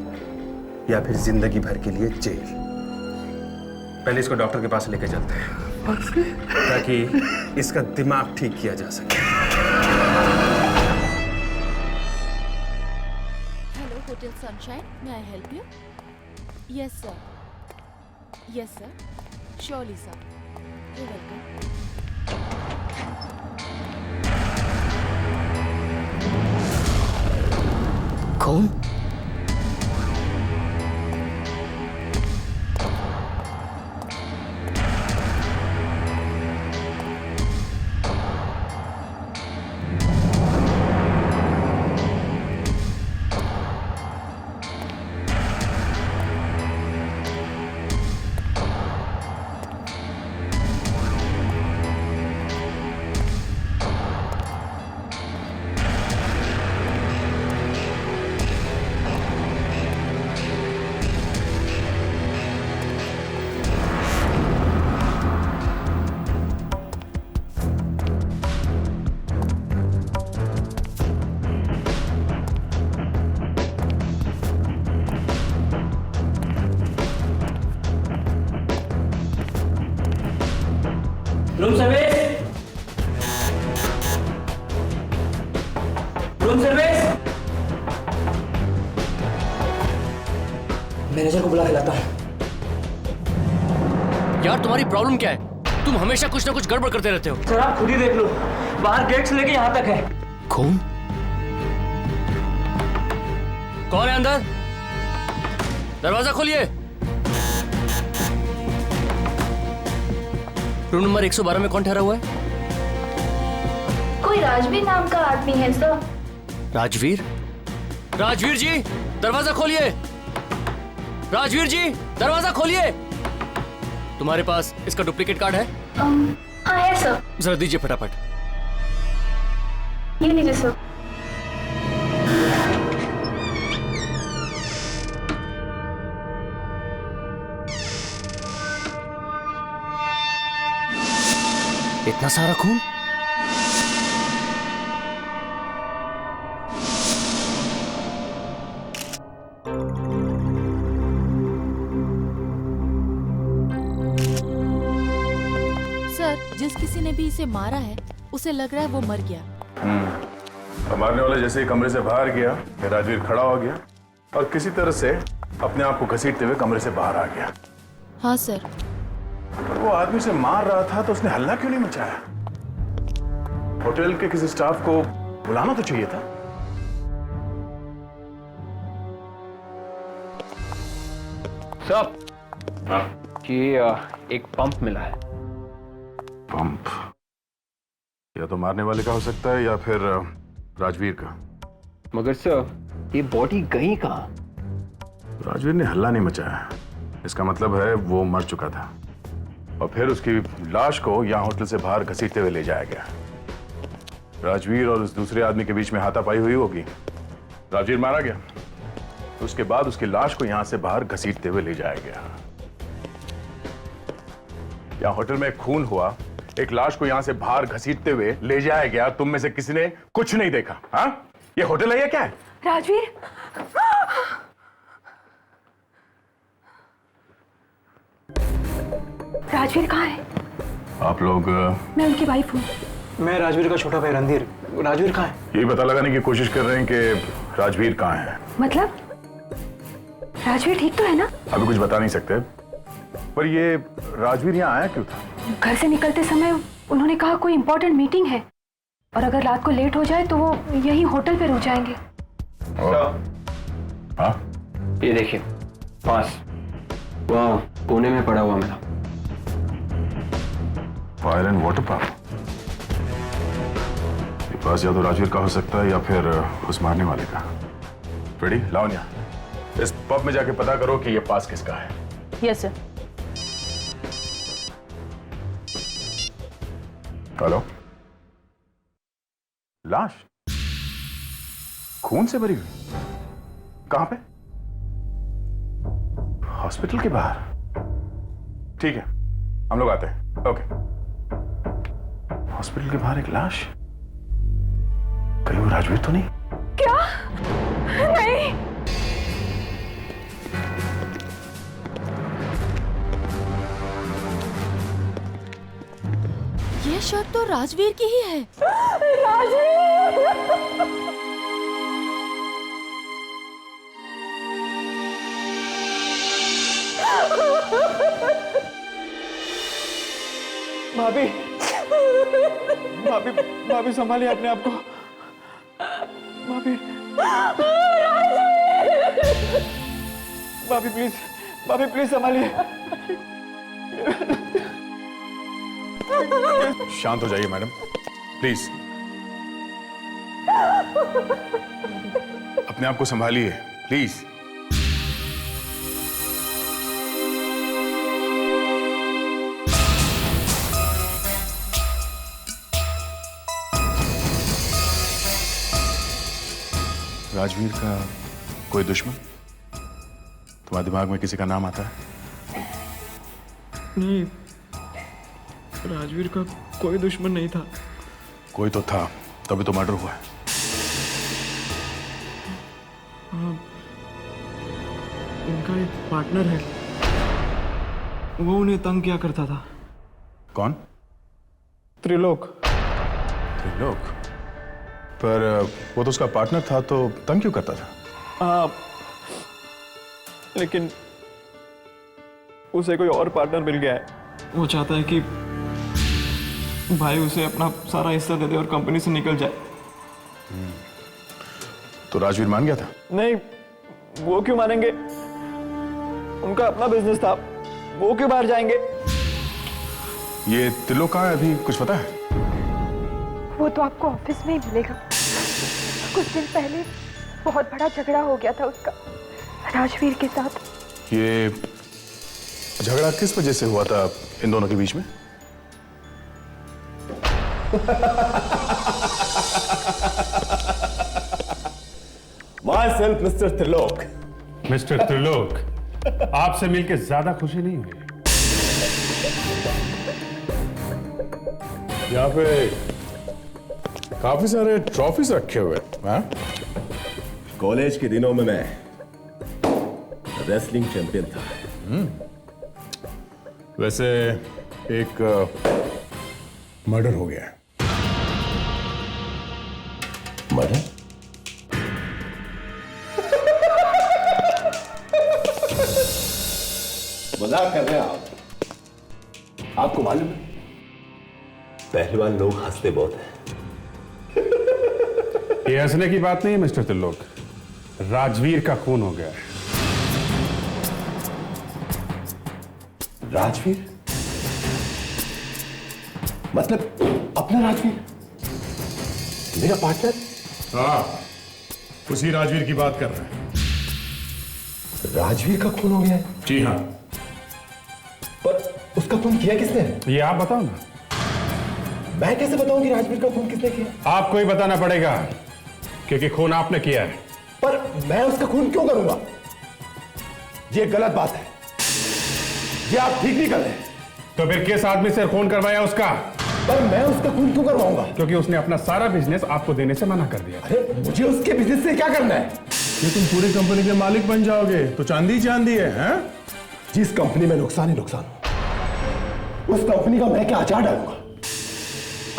या फिर जिंदगी भर के लिए जेल। पहले इसको डॉक्टर के पास लेके चलते हैं ताकि इसका दिमाग ठीक किया जा सके। Hello hotel Sunshine, may I help you? Yes sir, yes sir, surely sir, you welcome. कौन? Room service, room service. Manager को बुला के लाता हूँ। यार तुम्हारी प्रॉब्लम क्या है? तुम हमेशा कुछ ना कुछ गड़बड़ करते रहते हो। सर आप खुद ही देख लो, बाहर गेट से लेके यहाँ तक है। खून? कौन है अंदर? दरवाजा खोलिए। रूम नंबर 112 में कौन ठहरा हुआ है? कोई राजवीर नाम का आदमी है सर। राजवीर? राजवीर जी दरवाजा खोलिए। राजवीर जी दरवाजा खोलिए। तुम्हारे पास इसका डुप्लीकेट कार्ड है? हाँ है सर। जरा दीजिए फटाफट। ये लीजिए सर। इतना सारा खून? सर जिस किसी ने भी इसे मारा है उसे लग रहा है वो मर गया। तो मारने वाला जैसे ही कमरे से बाहर गया, राजवीर खड़ा हो गया और किसी तरह से अपने आप को घसीटते हुए कमरे से बाहर आ गया। हाँ सर। पर वो आदमी उसे मार रहा था तो उसने हल्ला क्यों नहीं मचाया? होटल के किसी स्टाफ को बुलाना तो चाहिए था। सर ये एक पंप मिला है। पंप? या तो मारने वाले का हो सकता है या फिर राजवीर का। मगर सर ये बॉडी गई कहाँ? राजवीर ने हल्ला नहीं मचाया, इसका मतलब है वो मर चुका था और फिर उसकी लाश को यहाँ होटल से बाहर घसीटते हुए ले जाया गया। राजवीर और उस दूसरे आदमी के बीच में हाथापाई हुई होगी। राजवीर मारा गया, उसके बाद उसकी लाश को यहाँ से बाहर घसीटते हुए ले जाया गया। यहाँ होटल में खून हुआ, एक लाश को यहाँ से बाहर घसीटते हुए ले जाया गया। तुम में से किसी ने कुछ नहीं देखा? हाँ, ये होटल है या क्या है? राजवीर, राजवीर कहाँ है? आप लोग? मैं उनकी वाइफ हूँ। मैं राजवीर का छोटा भाई रणधीर। राजवीर कहाँ है? ये पता लगाने की कोशिश कर रहे हैं कि राजवीर कहाँ है। मतलब राजवीर ठीक तो है ना? अभी कुछ बता नहीं सकते, पर ये राजवीर यहाँ आया क्यों था? घर से निकलते समय उन्होंने कहा कोई इंपॉर्टेंट मीटिंग है और अगर रात को लेट हो जाए तो वो यही होटल पे रुक जाएंगे। हाँ? ये देखिए पास, वहाँ कोने में पड़ा हुआ मेरा फायर एंड वाटर पंप। ये पास या तो राजवीर का हो सकता है या फिर उस मारने वाले का। फ्रेडी, लावण्या, इस पब में जाके पता करो कि ये पास किसका है। Yes sir. हेलो, लाश खून से भरी हुई? कहां पे? हॉस्पिटल के बाहर? ठीक है, हम लोग आते हैं। ओके। हॉस्पिटल के बाहर एक लाश? कहीं वो राजवीर तो नहीं? क्या? नहीं। ये शर्ट तो राजवीर की ही है। भाभी, भाभी, भाभी संभालिए अपने आप को। भाभी, भाभी प्लीज, भाभी प्लीज संभालिए। शांत हो जाइए मैडम, प्लीज। अपने आप को संभालिए, प्लीज। राजवीर का कोई दुश्मन? तुम्हारे दिमाग में किसी का नाम आता है? नहीं, राजवीर का कोई दुश्मन नहीं था। कोई तो था, तभी तो मर्डर हुआ है। हाँ, उनका एक पार्टनर है, वो उन्हें तंग किया करता था। कौन? त्रिलोक। त्रिलोक? पर वो तो उसका पार्टनर था, तो तंग क्यों करता था? हाँ, लेकिन उसे कोई और पार्टनर मिल गया है। वो चाहता है कि भाई उसे अपना सारा हिस्सा दे दे और कंपनी से निकल जाए। तो राजवीर मान गया था? नहीं, वो क्यों मानेंगे? उनका अपना बिजनेस था, वो क्यों बाहर जाएंगे? ये त्रिलोक कहाँ है अभी, कुछ पता है? वो तो आपको ऑफिस में ही मिलेगा। कुछ दिन पहले बहुत बड़ा झगड़ा हो गया था उसका राजवीर के साथ। ये झगड़ा किस वजह से हुआ था इन दोनों के बीच में? Myself, Mr. Trilok. Mister Trilok, आपसे मिलकर ज्यादा खुशी नहीं हुई। यहाँ पे काफी सारे ट्रॉफीज रखे हुए हैं। कॉलेज के दिनों में मैं रेसलिंग चैंपियन था। वैसे एक मर्डर हो गया है। मर्डर? मजाक कर रहे हैं आप? आपको मालूम है, पहलवान लोग हंसते बहुत हैं। ये हंसने की बात नहीं है मिस्टर त्रिलोक, राजवीर का खून हो गया है। राजवीर? मतलब अपना राजवीर? मेरा पार्टनर? हाँ, उसी राजवीर की बात कर रहे हैं। राजवीर का खून हो गया है? जी हाँ। पर उसका खून किया किसने? ये आप बताओ ना। मैं कैसे बताऊं कि राजवीर का खून किसने किया? आपको ही बताना पड़ेगा, क्योंकि खून आपने किया है। पर मैं उसका खून क्यों करूंगा? ये गलत बात है, ये आप ठीक नहीं कर रहे। तो फिर किस आदमी से खून करवाया उसका? पर मैं उसका खून क्यों करवाऊंगा? क्योंकि उसने अपना सारा बिजनेस आपको देने से मना कर दिया। अरे मुझे उसके बिजनेस से क्या करना है? ये तुम पूरी कंपनी के मालिक बन जाओगे तो चांदी चांदी है, हैं? जिस कंपनी में नुकसान ही नुकसान हो, उस कंपनी का मैं क्या अचार डालूंगा?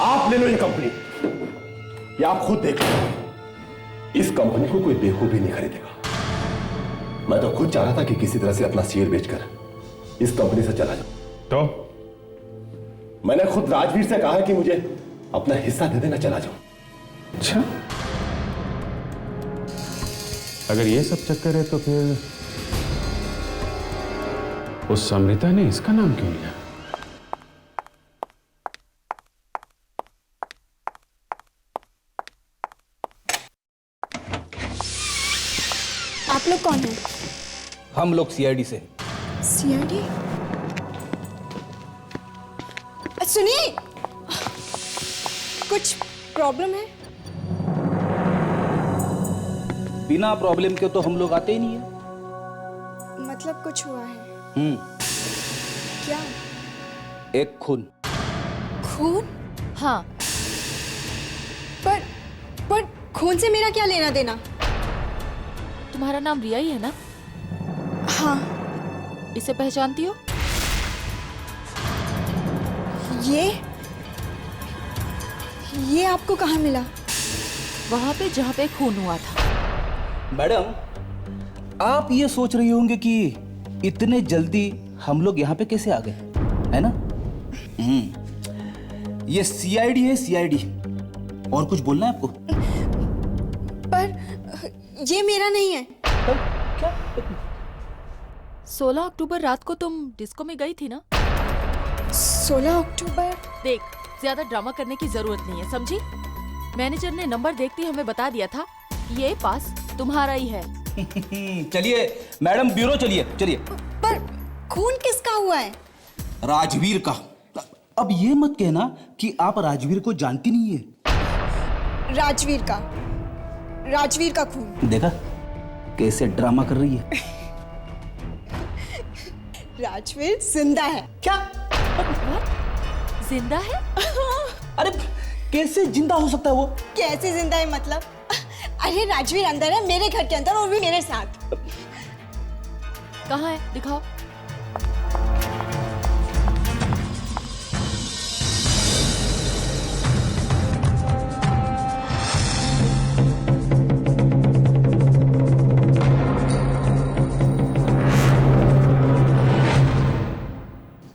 आप ले लो ये कंपनी, या आप खुद देख लो। इस कंपनी को कोई बेवकूफ नहीं खरीदेगा। मैं तो खुद चाह रहा था कि किसी तरह से अपना शेयर बेचकर इस कंपनी से चला जाऊं। तो मैंने खुद राजवीर से कहा कि मुझे अपना हिस्सा दे देना, चला जाऊं। अच्छा, अगर ये सब चक्कर है तो फिर उस समृता ने इसका नाम क्यों लिया? आप लोग कौन हैं? हम लोग सीआईडी से। सीआईडी? सुनिए, कुछ प्रॉब्लम है? बिना प्रॉब्लम के तो हम लोग आते ही नहीं है। मतलब कुछ हुआ है? क्या? एक खून। खून? हाँ। पर खून से मेरा क्या लेना देना? तुम्हारा नाम रिया ही है ना? हाँ। इसे पहचानती हो? ये आपको कहाँ मिला? वहां पे जहाँ पे खून हुआ था। मैडम, आप ये सोच रही होंगे कि इतने जल्दी हम लोग यहाँ पे कैसे आ गए, है ना? ये सीआईडी है, सीआईडी। और कुछ बोलना है आपको? पर ये मेरा नहीं है। क्या? 16 अक्टूबर रात को तुम डिस्को में गई थी ना? 16 अक्टूबर? देख, ज्यादा ड्रामा करने की जरूरत नहीं है, समझी? मैनेजर ने नंबर देखते ही हमें बता दिया था ये पास तुम्हारा ही है। चलिए मैडम, ब्यूरो चलिए चलिए। पर खून किसका हुआ है? राजवीर का। अब ये मत कहना कि आप राजवीर को जानती नहीं है। राजवीर का खून। देखा कैसे ड्रामा कर रही है। राजवीर जिंदा है। क्या? जिंदा है? अरे कैसे जिंदा हो सकता है वो? कैसे जिंदा है मतलब? अरे राजवीर अंदर है, मेरे घर के अंदर, और भी मेरे साथ। कहाँ है? दिखाओ।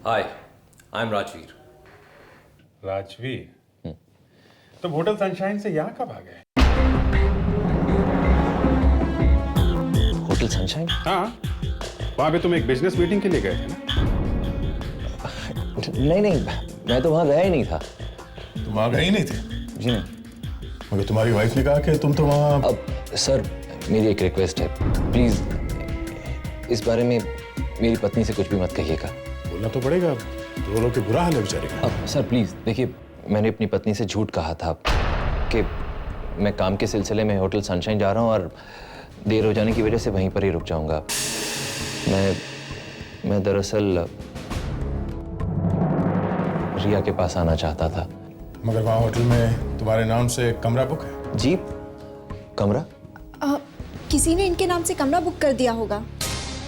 हाय, आई एम राजवीर। राजवीर? तुम होटल सनशाइन से यहाँ कब आ गए? Hotel sunshine? हाँ, वहाँ पे तुम एक बिजनेस मीटिंग के लिए गए थे ना? नहीं, मैं तो वहाँ गया ही नहीं था। तुम वहाँ गए ही नहीं थे? जी नहीं। मगर तुम्हारी वाइफ ने कहा कि तुम तो वहाँ। अब सर, मेरी एक रिक्वेस्ट है, प्लीज इस बारे में मेरी पत्नी से कुछ भी मत कहिएगा। बोलना तो पड़ेगा, रो रो के बुरा हाल है बेचारे का। अब सर प्लीज देखिए, मैंने अपनी पत्नी से झूठ कहा था कि मैं काम के सिलसिले में होटल सनशाइन जा रहा हूँ और देर हो जाने की वजह से वहीं पर ही रुक जाऊंगा। मैं दरअसल रिया के पास आना चाहता था। मगर वहाँ होटल में तुम्हारे नाम से कमरा बुक है? जी, कमरा? किसी ने इनके नाम से कमरा बुक कर दिया होगा।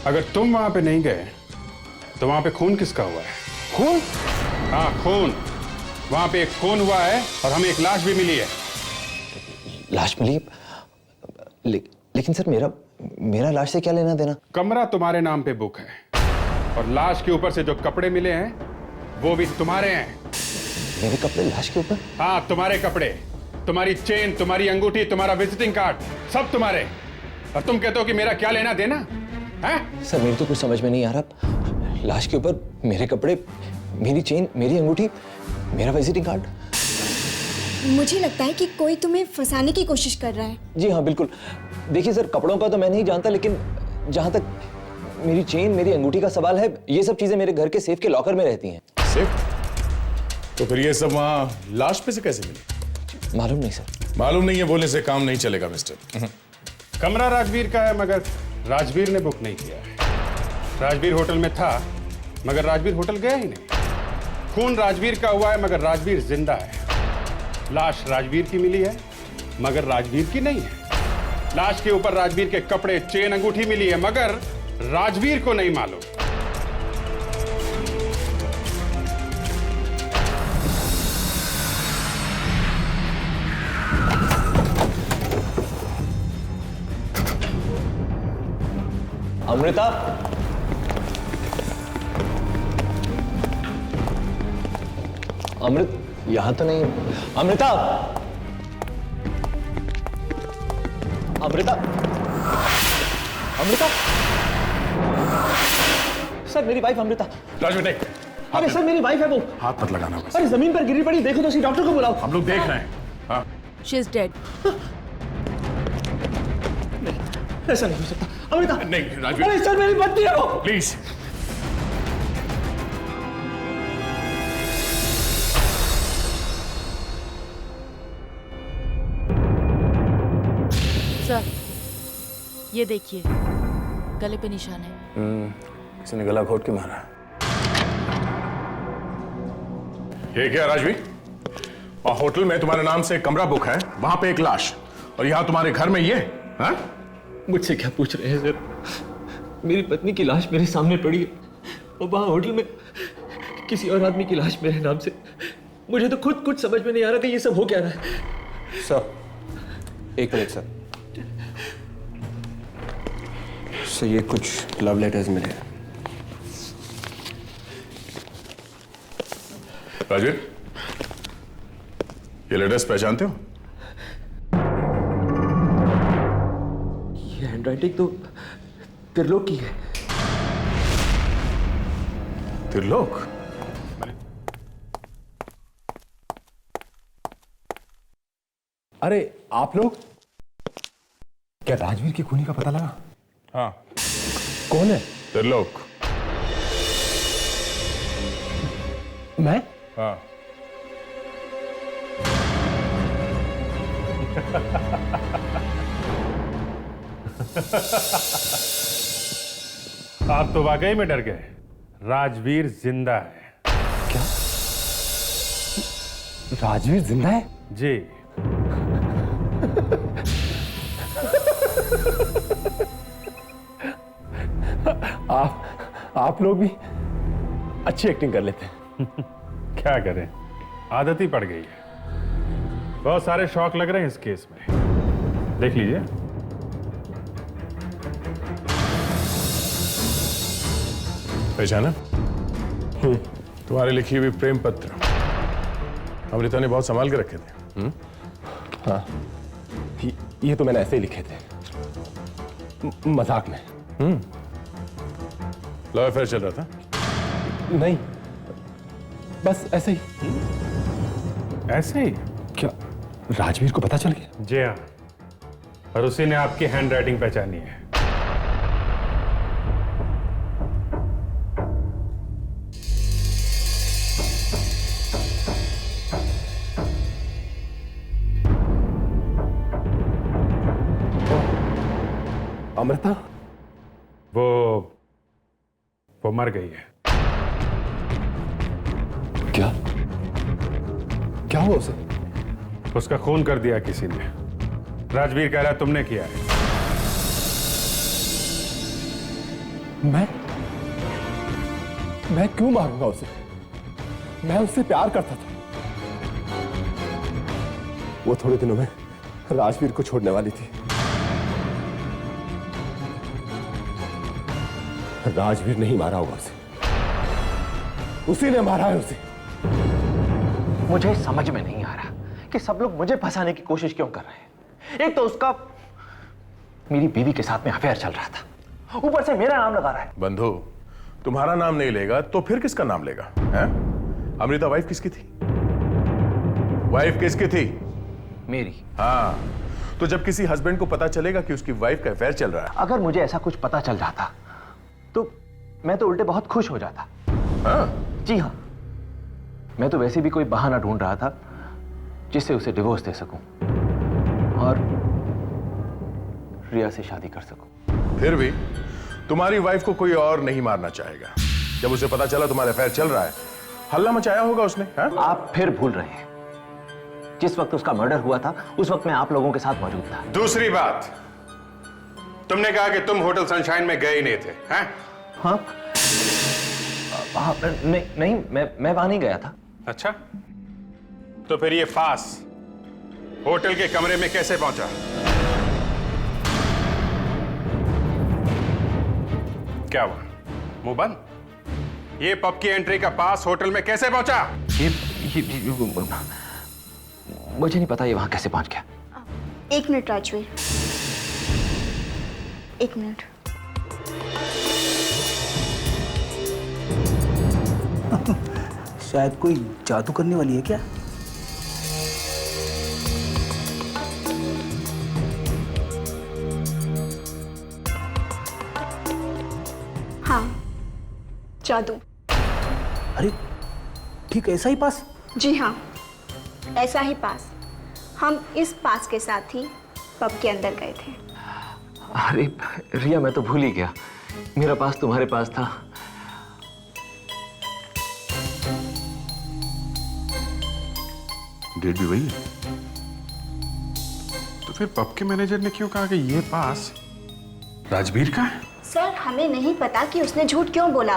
अगर तुम वहाँ पे नहीं गए तो वहाँ पे खून किसका हुआ है? खून? हाँ, खून। वहाँ पे एक खून हुआ है और हमें एक लाश भी मिली है। लाश मिली? लेकिन सर मेरा लाश से क्या लेना देना? कमरा तुम्हारे नाम पे बुक है और लाश के ऊपर से जो कपड़े मिले हैं वो भी तुम्हारे हैं। मेरे कपड़े लाश के ऊपर? हाँ, तुम्हारे कपड़े, तुम्हारी चेन, तुम्हारी अंगूठी, तुम्हारा विजिटिंग कार्ड, सब तुम्हारे। और तुम कहते हो कि मेरा क्या लेना देना है? सर मेरी तो कुछ समझ में नहीं आ रहा। लाश के ऊपर मेरे कपड़े, मेरी चेन, मेरी अंगूठी, मेरा विजिटिंग कार्ड। मुझे लगता है कि कोई तुम्हें फंसाने की कोशिश कर रहा है। जी हाँ, बिल्कुल। देखिए सर, कपड़ों का तो मैं नहीं जानता, लेकिन जहां तक मेरी चेन, मेरी अंगूठी का सवाल है, ये सब चीजें मेरे घर के सेफ के लॉकर में रहती हैं। सेफ? तो फिर ये सब वहाँ लाश पे से कैसे मिली? मालूम नहीं सर। मालूम नहीं है बोलने से काम नहीं चलेगा मिस्टर। कमरा राजवीर का है मगर राजवीर ने बुक नहीं किया है। राजवीर होटल में था मगर राजवीर होटल गया ही नहीं। खून राजवीर का हुआ है मगर राजवीर जिंदा है। लाश राजवीर की मिली है मगर राजवीर की नहीं है। लाश के ऊपर राजवीर के कपड़े, चेन, अंगूठी मिली है मगर राजवीर को नहीं मालूम। अमृता, अमृत यहां तो नहीं। अमृता, अमृता, अमृता। सर मेरी वाइफ अमृता। राजवीर नहीं। अरे सर मेरी वाइफ है वो। हाथ मत लगाना बस। अरे जमीन पर गिरी पड़ी, देखो तो सही, डॉक्टर को बुलाओ। हम लोग देख रहे हैं। हाँ। She is dead. ऐसा नहीं हो सकता। अमृता। नहीं राजवीर। अरे सर मेरी पत्नी है वो। प्लीज। सर ये देखिए, गले पे निशान है। किसी ने गला घोट के मारा। ये क्या राजवीर? वहाँ होटल में तुम्हारे नाम से कमरा बुक है, वहां पे एक लाश, और यहाँ तुम्हारे घर में ये? हाँ? मुझसे क्या पूछ रहे हैं सर? मेरी पत्नी की लाश मेरे सामने पड़ी है और वहाँ होटल में किसी और आदमी की लाश मेरे नाम से। मुझे तो खुद कुछ समझ में नहीं आ रहा कि ये सब हो क्या रहा है। सर, एक मिनट सर। सर ये कुछ लव लेटर्स मिले हैं। राजवीर, ये लेटर्स पहचानते हो? ये हैंडराइटिंग तो त्रिलोक की है। त्रिलोक? अरे आप लोग, क्या राजवीर की खूनी का पता लगा? हाँ। कौन है? त्रिलोक। मैं? हाँ। आप तो वाकई में डर गए। राजवीर जिंदा है। क्या? राजवीर जिंदा है? जी। आप लोग भी अच्छी एक्टिंग कर लेते हैं। क्या करें, आदत ही पड़ गई है। बहुत सारे शौक लग रहे हैं इस केस में, देख लीजिए। पहचाना? तुम्हारे लिखी हुई प्रेम पत्र अमृता ने बहुत संभाल के रखे थे। हाँ, ये तो मैंने ऐसे ही लिखे थे, मजाक में। लव अफेयर चल रहा था? नहीं, बस ऐसे ही। ऐसे ही? क्या राजवीर को पता चल गया? जी हाँ, और उसी ने आपकी हैंड राइटिंग पहचानी है। अमृता? वो मर गई है। क्या हुआ उसे? उसका खून कर दिया किसी ने। राजवीर कह रहा है तुमने किया है। मैं क्यों मारूंगा उसे? मैं उससे प्यार करता था। वो थोड़े दिनों में राजवीर को छोड़ने वाली थी। राजवीर नहीं मारा होगा उसे, उसी ने मारा है उसे। मुझे समझ में नहीं आ रहा कि सब लोग मुझे फंसाने की कोशिश क्यों कर रहे हैं। एक तो उसका मेरी बीवी के साथ में अफेयर चल रहा था, ऊपर से मेरा नाम लगा रहा है। बंधु, तुम्हारा नाम नहीं लेगा तो फिर किसका नाम लेगा? है? अमृता वाइफ किसकी थी? वाइफ किसकी थी? मेरी। हाँ, तो जब किसी हस्बैंड को पता चलेगा कि उसकी वाइफ का अफेयर चल रहा है, अगर मुझे ऐसा कुछ पता चल जाता तो मैं तो उल्टे बहुत खुश हो जाता। हाँ? जी हाँ, मैं तो वैसे भी कोई बहाना ढूंढ रहा था जिससे उसे डिवोर्स दे सकूं और रिया से शादी कर सकूं। फिर भी तुम्हारी वाइफ को कोई और नहीं मारना चाहेगा। जब उसे पता चला तुम्हारा अफेयर चल रहा है, हल्ला मचाया होगा उसने। हाँ? आप फिर भूल रहे हैं, जिस वक्त उसका मर्डर हुआ था उस वक्त मैं आप लोगों के साथ मौजूद था। दूसरी बात, तुमने कहा कि तुम होटल सनशाइन में गए ही नहीं थे। हैं? हाँ? नहीं, मैं वहां नहीं गया था। अच्छा, तो फिर ये फास होटल के कमरे में कैसे पहुंचा? क्या हुआ, मुंह बंद? ये पब की एंट्री का पास होटल में कैसे पहुंचा? मुझे नहीं पता ये वहां कैसे पहुंच गया। एक मिनट राजवीर, एक मिनट। शायद कोई जादू करने वाली है क्या? हाँ, जादू। अरे ठीक ऐसा ही पास? जी हाँ, ऐसा ही पास। हम इस पास के साथ ही पब के अंदर गए थे। अरे रिया, मैं तो भूल ही गया, मेरा पास तुम्हारे पास था। डेट भी वही है। तो फिर पब के मैनेजर ने क्यों कहा कि ये पास राजवीर का है? सर, हमें नहीं पता कि उसने झूठ क्यों बोला,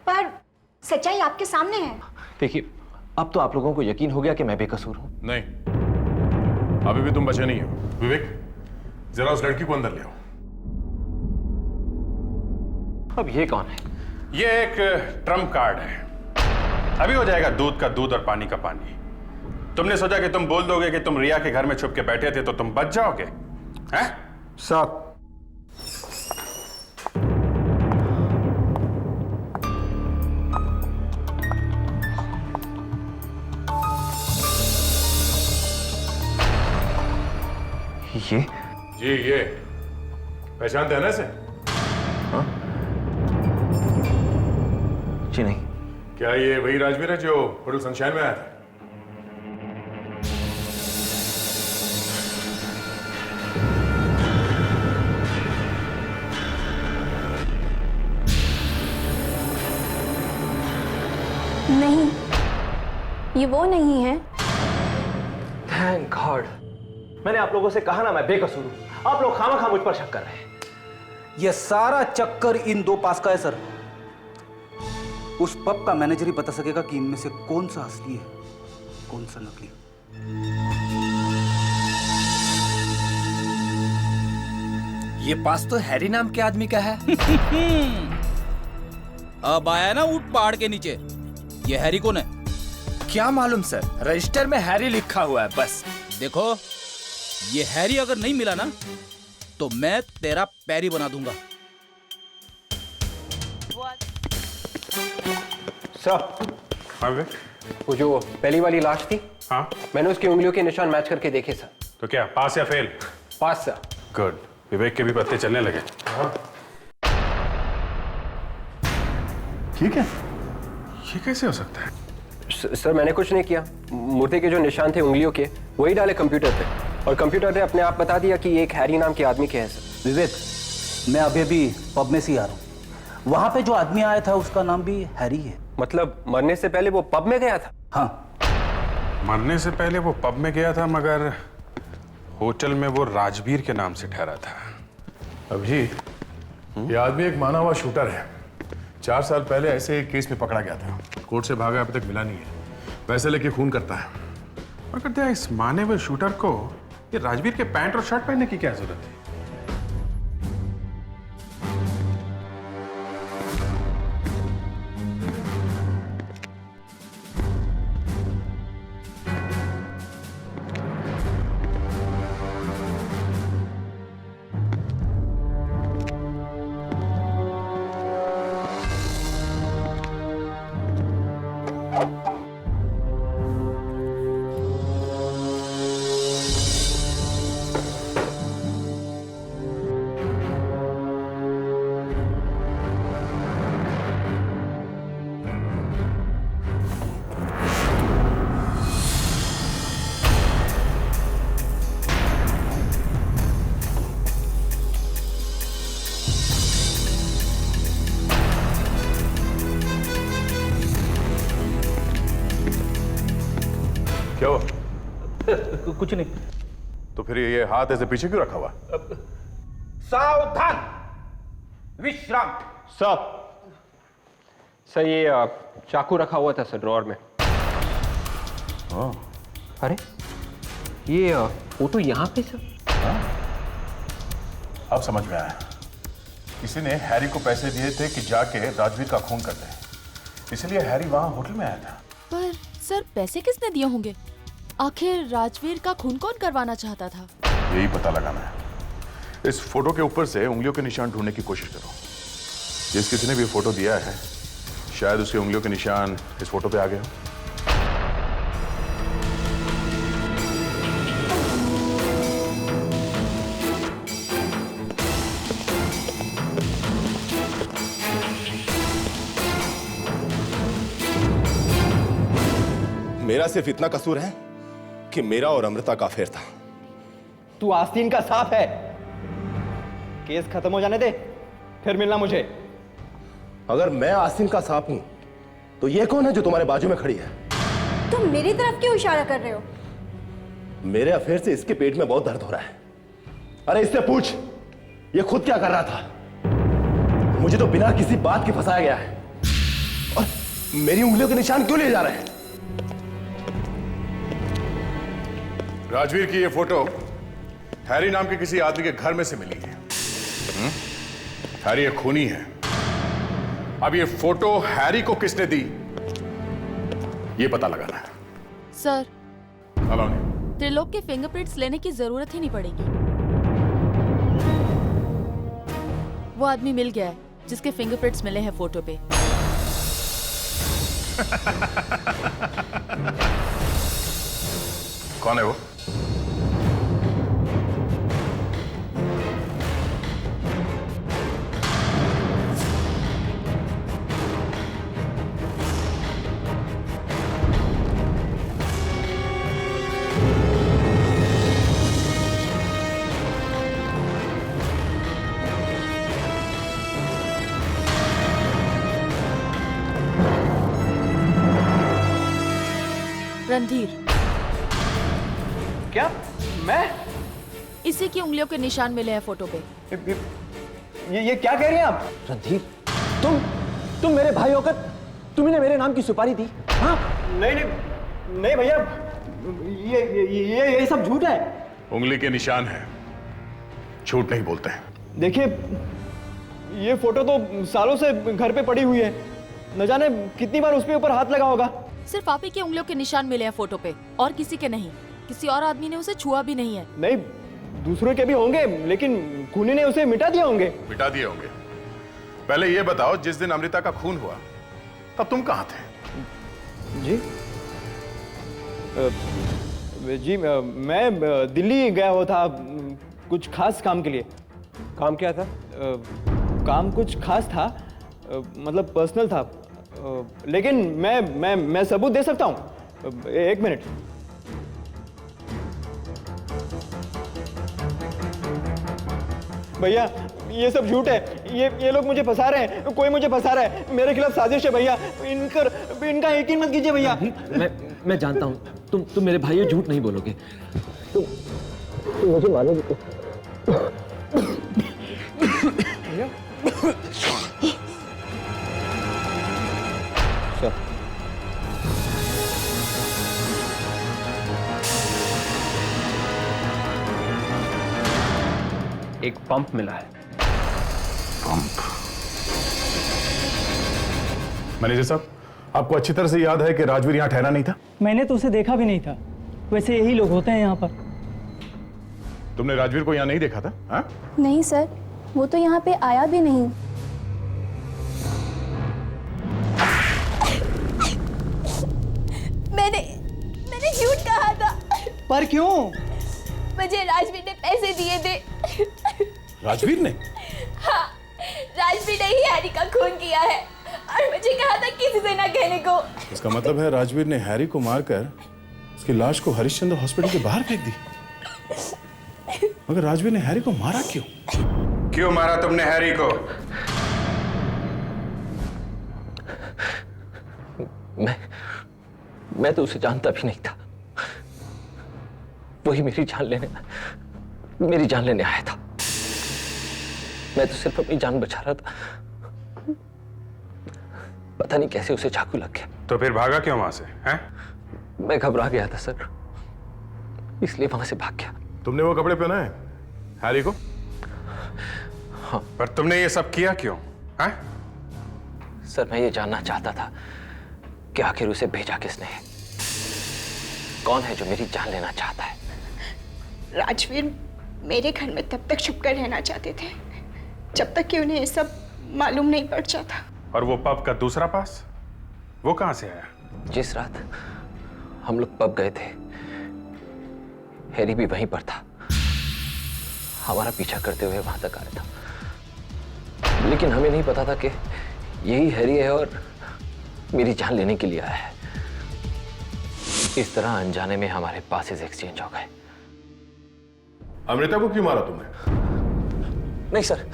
पर सच्चाई आपके सामने है। देखिए, अब तो आप लोगों को यकीन हो गया कि मैं बेकसूर हूं। नहीं, अभी भी तुम बचे नहीं हो। विवेक, जरा उस लड़की को अंदर ले आओ। अब ये कौन है? ये एक ट्रम्प कार्ड है। अभी हो जाएगा दूध का दूध और पानी का पानी। तुमने सोचा कि तुम बोल दोगे कि तुम रिया के घर में छुप के बैठे थे तो तुम बच जाओगे? हैं? साहब, ये? जी, ये पहचानते हैं ना इसे? हाँ? जी नहीं। क्या ये वही राजवीर है जो होटल सनशाइन में आया था? नहीं, ये वो नहीं है। Thank God. मैंने आप लोगों से कहा ना मैं बेकसूर हूं। आप लोग खामखा मुझ पर शक कर रहे हैं। यह सारा चक्कर इन दो पास का है सर। उस पब का मैनेजर ही बता सकेगा कि इनमें से कौन सा असली है, कौन सा नकली। ये पास तो हैरी नाम के आदमी का है। अब आया ना ऊंट पहाड़ के नीचे। ये हैरी कौन है? क्या मालूम सर, रजिस्टर में हैरी लिखा हुआ है बस। देखो, ये हैरी अगर नहीं मिला ना तो मैं तेरा पैरी बना दूंगा। सर, हाँ विवेक। वो जो पहली वाली लाश थी, हाँ, मैंने उसकी उंगलियों के निशान मैच करके देखे सर। तो क्या पास या फेल? पास सर। गुड, विवेक के भी पत्ते चलने लगे। ठीक है, ये कैसे हो सकता है? सर मैंने कुछ नहीं किया, मुर्दे के जो निशान थे उंगलियों के वही डाले कंप्यूटर पे, और कंप्यूटर ने अपने आप बता दिया कि ये एक हैरी नाम के आदमी के है सर। विवेक, मैं अभी पब में से ही आ रहा हूँ। वहां पे जो आदमी आया था उसका नाम भी हैरी है। मतलब मरने से पहले वो पब में गया था? हाँ, मरने से पहले वो पब में गया था, मगर होटल में वो राजवीर के नाम से ठहरा था। अभी ये आदमी एक माना हुआ शूटर है। 4 साल पहले ऐसे एक केस में पकड़ा गया था, कोर्ट से भागा, अभी तक मिला नहीं है। पैसे लेके खून करता है। मगर क्या इस माने हुए शूटर को ये राजवीर के पैंट और शर्ट पहनने की क्या जरूरत है? क्या हुआ? कुछ नहीं। तो फिर ये हाथ ऐसे पीछे क्यों रखा हुआ? सावधान, विश्राम। सर ये चाकू रखा हुआ था सर ड्रॉअर में। अरे ये फोटो यहाँ पे सर? अब समझ में आया। किसी ने हैरी को पैसे दिए थे कि जाके राजवीर का खून कर दे, इसलिए हैरी वहां होटल में आया था। पर सर पैसे किसने दिए होंगे? आखिर राजवीर का खून कौन करवाना चाहता था? यही पता लगाना है। इस फोटो के ऊपर से उंगलियों के निशान ढूंढने की कोशिश करो। जिस किसी ने भी फोटो दिया है, शायद उसकी उंगलियों के निशान इस फोटो पे आ गए हो। मेरा सिर्फ इतना कसूर है कि मेरा और अमृता का अफेयर था। तू आस्तीन का सांप है। केस खत्म हो जाने दे, फिर मिलना मुझे। अगर मैं आस्तीन का सांप हूं तो ये कौन है जो तुम्हारे बाजू में खड़ी है? तुम मेरी तरफ क्यों इशारा कर रहे हो? मेरे अफेयर से इसके पेट में बहुत दर्द हो रहा है। अरे इससे पूछ, ये खुद क्या कर रहा था? मुझे तो बिना किसी बात के फंसाया गया है। और मेरी उंगलियों के निशान क्यों ले जा रहे हैं? राजवीर की ये फोटो हैरी नाम के किसी आदमी के घर में से मिली है। हैरी एक खूनी है। अब ये फोटो हैरी को किसने दी, ये पता लगाना है। सर, अलाउनी, त्रिलोक के फिंगरप्रिंट्स लेने की जरूरत ही नहीं पड़ेगी। वो आदमी मिल गया है जिसके फिंगरप्रिंट्स मिले हैं फोटो पे। कौन है वो? रणधीर। क्या? मैं? इसी की उंगलियों के निशान मिले हैं फोटो पे। ये क्या कह रही हैं आप? रणधीर, तुम मेरे भाई होकर तुमने मेरे नाम की सुपारी दी? हाँ? नहीं भैया, ये सब झूठ है। उंगली के निशान है, झूठ नहीं बोलते हैं। देखिए, ये फोटो तो सालों से घर पे पड़ी हुई है। न जाने कितनी बार उसके ऊपर हाथ लगा होगा। सिर्फ आप ही की उंगलियों के निशान मिले हैं फोटो पे, और किसी के नहीं। किसी और आदमी ने उसे छुआ भी नहीं है। नहीं, दूसरों के भी होंगे, लेकिन खूनी ने उसे मिटा दिया होंगे। मिटा दिए होंगे। पहले ये बताओ, जिस दिन अमृता का खून हुआ तब तुम कहाँ थे? जी मैं दिल्ली गया हुआ था कुछ खास काम के लिए। काम क्या था? काम कुछ खास था, मतलब पर्सनल था, लेकिन मैं सबूत दे सकता हूँ। एक मिनट। भैया ये सब झूठ है, ये लोग मुझे फंसा रहे हैं, कोई मुझे फंसा रहा है, मेरे खिलाफ साजिश है भैया। इनका यकीन मत कीजिए भैया। मैं जानता हूँ तुम मेरे भाई हो, झूठ नहीं बोलोगे। तुम मुझे मालूम एक पंप मिला है। पंप? मैनेजर साहब, आपको अच्छी तरह से याद है कि राजवीर यहाँ ठहरा नहीं था? मैंने तो उसे देखा भी नहीं था। वैसे यही लोग होते हैं यहाँ पर। तुमने राजवीर को यहाँ नहीं देखा था? हा? नहीं सर, वो तो यहाँ पे आया भी नहीं। मैंने झूठ कहा था। पर क्यों? मुझे राजवीर ने पैसे दिए थे। राजवीर ने? हाँ, राजवीर ने ही हैरी का खून किया है और मुझे कहा था किसी से ना कहने को। इसका मतलब है राजवीर ने हैरी को मारकर उसकी लाश को हरिश्चंद्र हॉस्पिटल के बाहर फेंक दी। मगर राजवीर ने हैरी को मारा क्यों? क्यों मारा तुमने हैरी को? मैं तो उसे जानता भी नहीं था। वही मेरी जान लेने आया था। मैं तो सिर्फ अपनी जान बचा रहा था। पता नहीं कैसे उसे चाकू लग गया। तो फिर भागा क्यों वहां से? हैं? मैं घबरा गया था सर, इसलिए वहां से भाग गया। तुमने वो कपड़े पहना है हैरी को? हाँ। पर तुमने ये सब किया क्यों? हैं? सर, मैं ये जानना चाहता था कि आखिर उसे भेजा किसने है। कौन है जो मेरी जान लेना चाहता है? राजवीर मेरे घर में तब तक छुपकर रहना चाहते थे जब तक कि उन्हें ये सब मालूम नहीं पड़ जाता। और वो पब का दूसरा पास, वो कहां से आया? जिस रात हम लोग पब गए थे, हैरी भी वहीं पर था। हमारा पीछा करते हुए वहां तक आया था, लेकिन हमें नहीं पता था कि यही हैरी है और मेरी जान लेने के लिए आया है। इस तरह अनजाने में हमारे पासेस एक्सचेंज हो गए। अमृता को क्यों मारा तुमने? नहीं सर,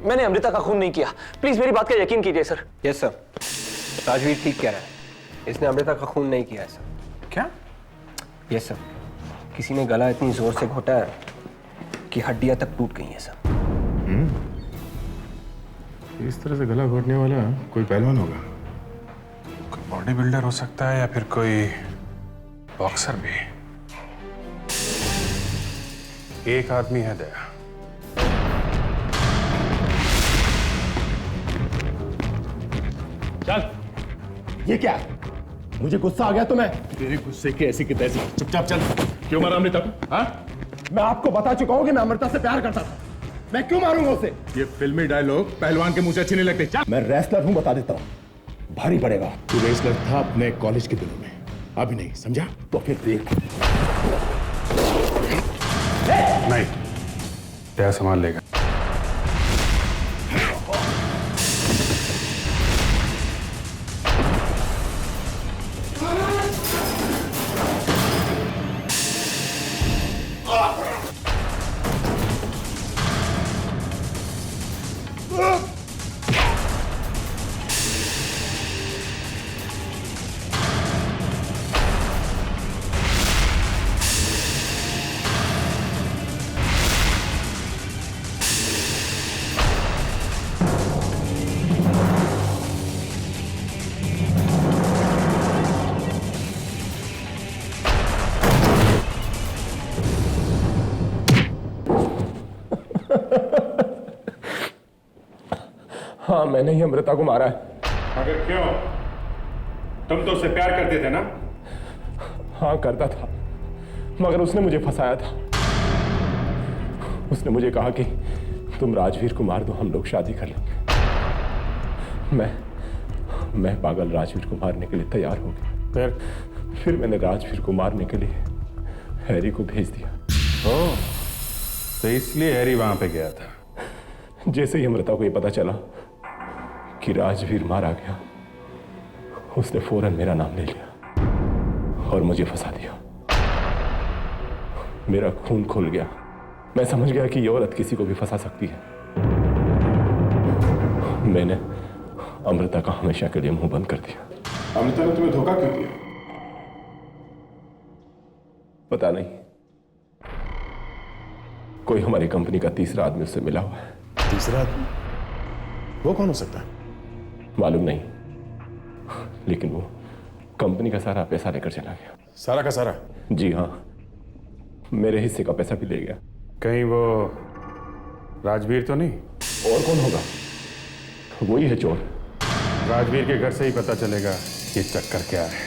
मैंने अमृता का खून नहीं किया। प्लीज मेरी बात का यकीन कीजिए सर। यस सर, राजवीर ठीक कह रहा है। इसने अमृता का खून नहीं किया है सर। क्या? यस सर, किसी ने गला इतनी जोर से घोटा है कि हड्डियां तक टूट गई हैं सर। इस तरह से गला घोटने वाला कोई पहलवान होगा। कोई बॉडी बिल्डर हो सकता है या फिर कोई बॉक्सर भी। एक आदमी है दया। चल, ये क्या? मुझे गुस्सा आ गया तुम्हें? तेरे गुस्से के ऐसी की तैसी। चुपचाप चल। क्यों मारा अमृता को? हाँ? मैं आपको बता चुका हूं कि मैं अमृता से प्यार करता था। मैं क्यों मारूंगा उसे? ये फिल्मी डायलॉग पहलवान के मुंह से अच्छे नहीं लगते। चल। मैं रेसलर हूं, बता देता हूं। भारी पड़ेगा। तू रेसलर था अपने कॉलेज के दिनों में, अभी नहीं, समझा? तो फिर देख। नहीं, दया संभाल लेगा। हाँ, मैंने ही अमृता को मारा है। मगर क्यों? तुम तो उससे प्यार करते थे ना? हाँ करता था, मगर उसने मुझे फंसाया था। उसने मुझे कहा कि तुम राजवीर को मार दो, हम लोग शादी कर लेंगे। मैं पागल राजवीर को मारने के लिए तैयार हो गया। फिर मैंने राजवीर को मारने के लिए हैरी को भेज दिया। ओह, तो इसलिए हैरी वहां पे गया था। जैसे ही अमृता को ये पता चला कि राजवीर मारा गया, उसने फौरन मेरा नाम ले लिया और मुझे फंसा दिया। मेरा खून खुल गया। मैं समझ गया कि ये औरत किसी को भी फंसा सकती है। मैंने अमृता का हमेशा के लिए मुंह बंद कर दिया। अमृता ने तुम्हें धोखा क्यों दिया? पता नहीं, कोई हमारी कंपनी का तीसरा आदमी उससे मिला हुआ है। तीसरा आदमी? वो कौन हो सकता है? मालूम नहीं, लेकिन वो कंपनी का सारा पैसा लेकर चला गया। सारा का सारा? जी हाँ, मेरे हिस्से का पैसा भी ले गया। कहीं वो राजवीर तो नहीं? और कौन होगा? वही है चोर। राजवीर के घर से ही पता चलेगा ये चक्कर क्या है।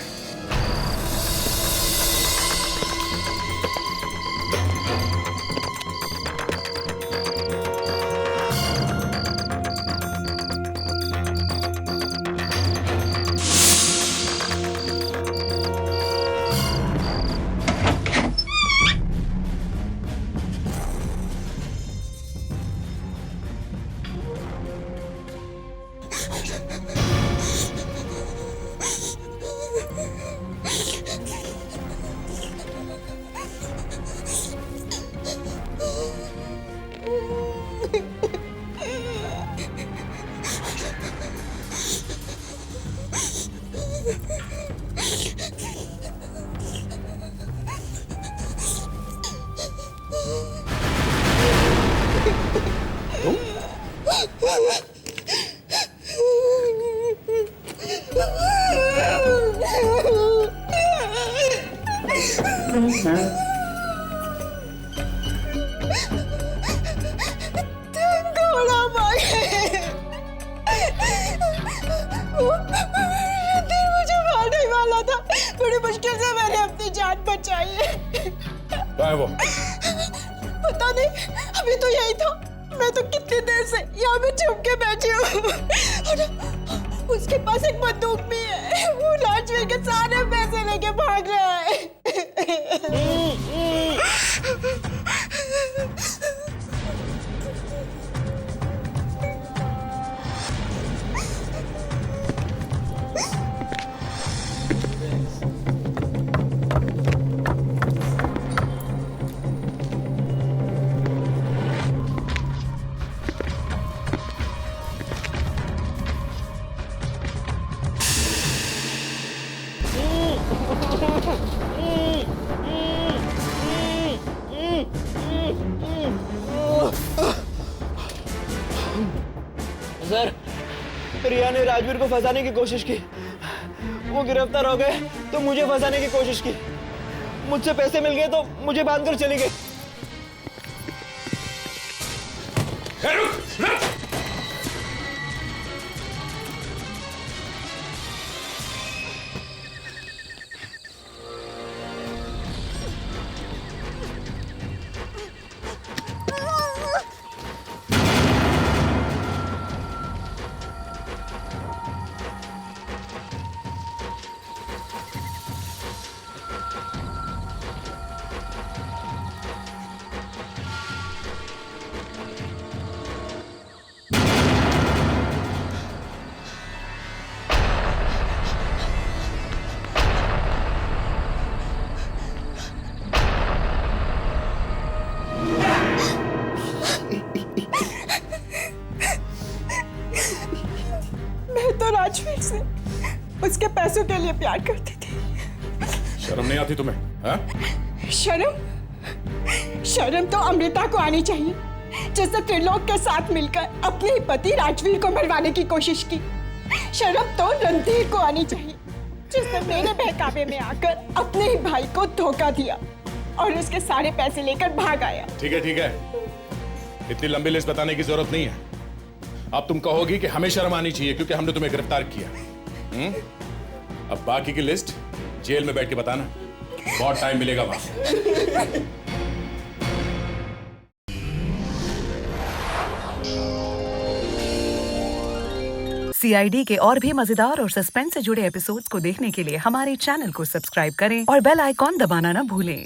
वो? पता नहीं, अभी तो यही था। मैं तो कितनी देर से यहाँ पे छुप के बैठी हूँ। और उसके पास एक बंदूक भी है। वो राजवीर के सारे पैसे लेके भाग रहा है। सर, रिया ने राजवीर को फंसाने की कोशिश की। वो गिरफ्तार हो गए तो मुझे फंसाने की कोशिश की। मुझसे पैसे मिल गए तो मुझे बांधकर चली गई। राजवीर से उसके पैसों के लिए प्यार करती थी। शर्म नहीं आती तुम्हें? हा? शर्म तो अमृता को आनी चाहिए, जिसने त्रिलोक के साथ मिलकर अपने ही पति राजवीर को मरवाने की कोशिश की। शर्म तो रणधीर को आनी चाहिए, जिसने मेरे बहकावे में आकर अपने ही भाई को धोखा दिया और उसके सारे पैसे लेकर भाग आया। ठीक है, इतनी लंबी लिस्ट बताने की जरूरत नहीं है। अब तुम कहोगी कि हमें शर्म आनी चाहिए क्योंकि हमने तुम्हें गिरफ्तार किया। अब बाकी की लिस्ट जेल में बैठ के बताना, बहुत टाइम मिलेगा वहां। CID के और भी मजेदार और सस्पेंस से जुड़े एपिसोड्स को देखने के लिए हमारे चैनल को सब्सक्राइब करें और बेल आइकॉन दबाना ना भूलें।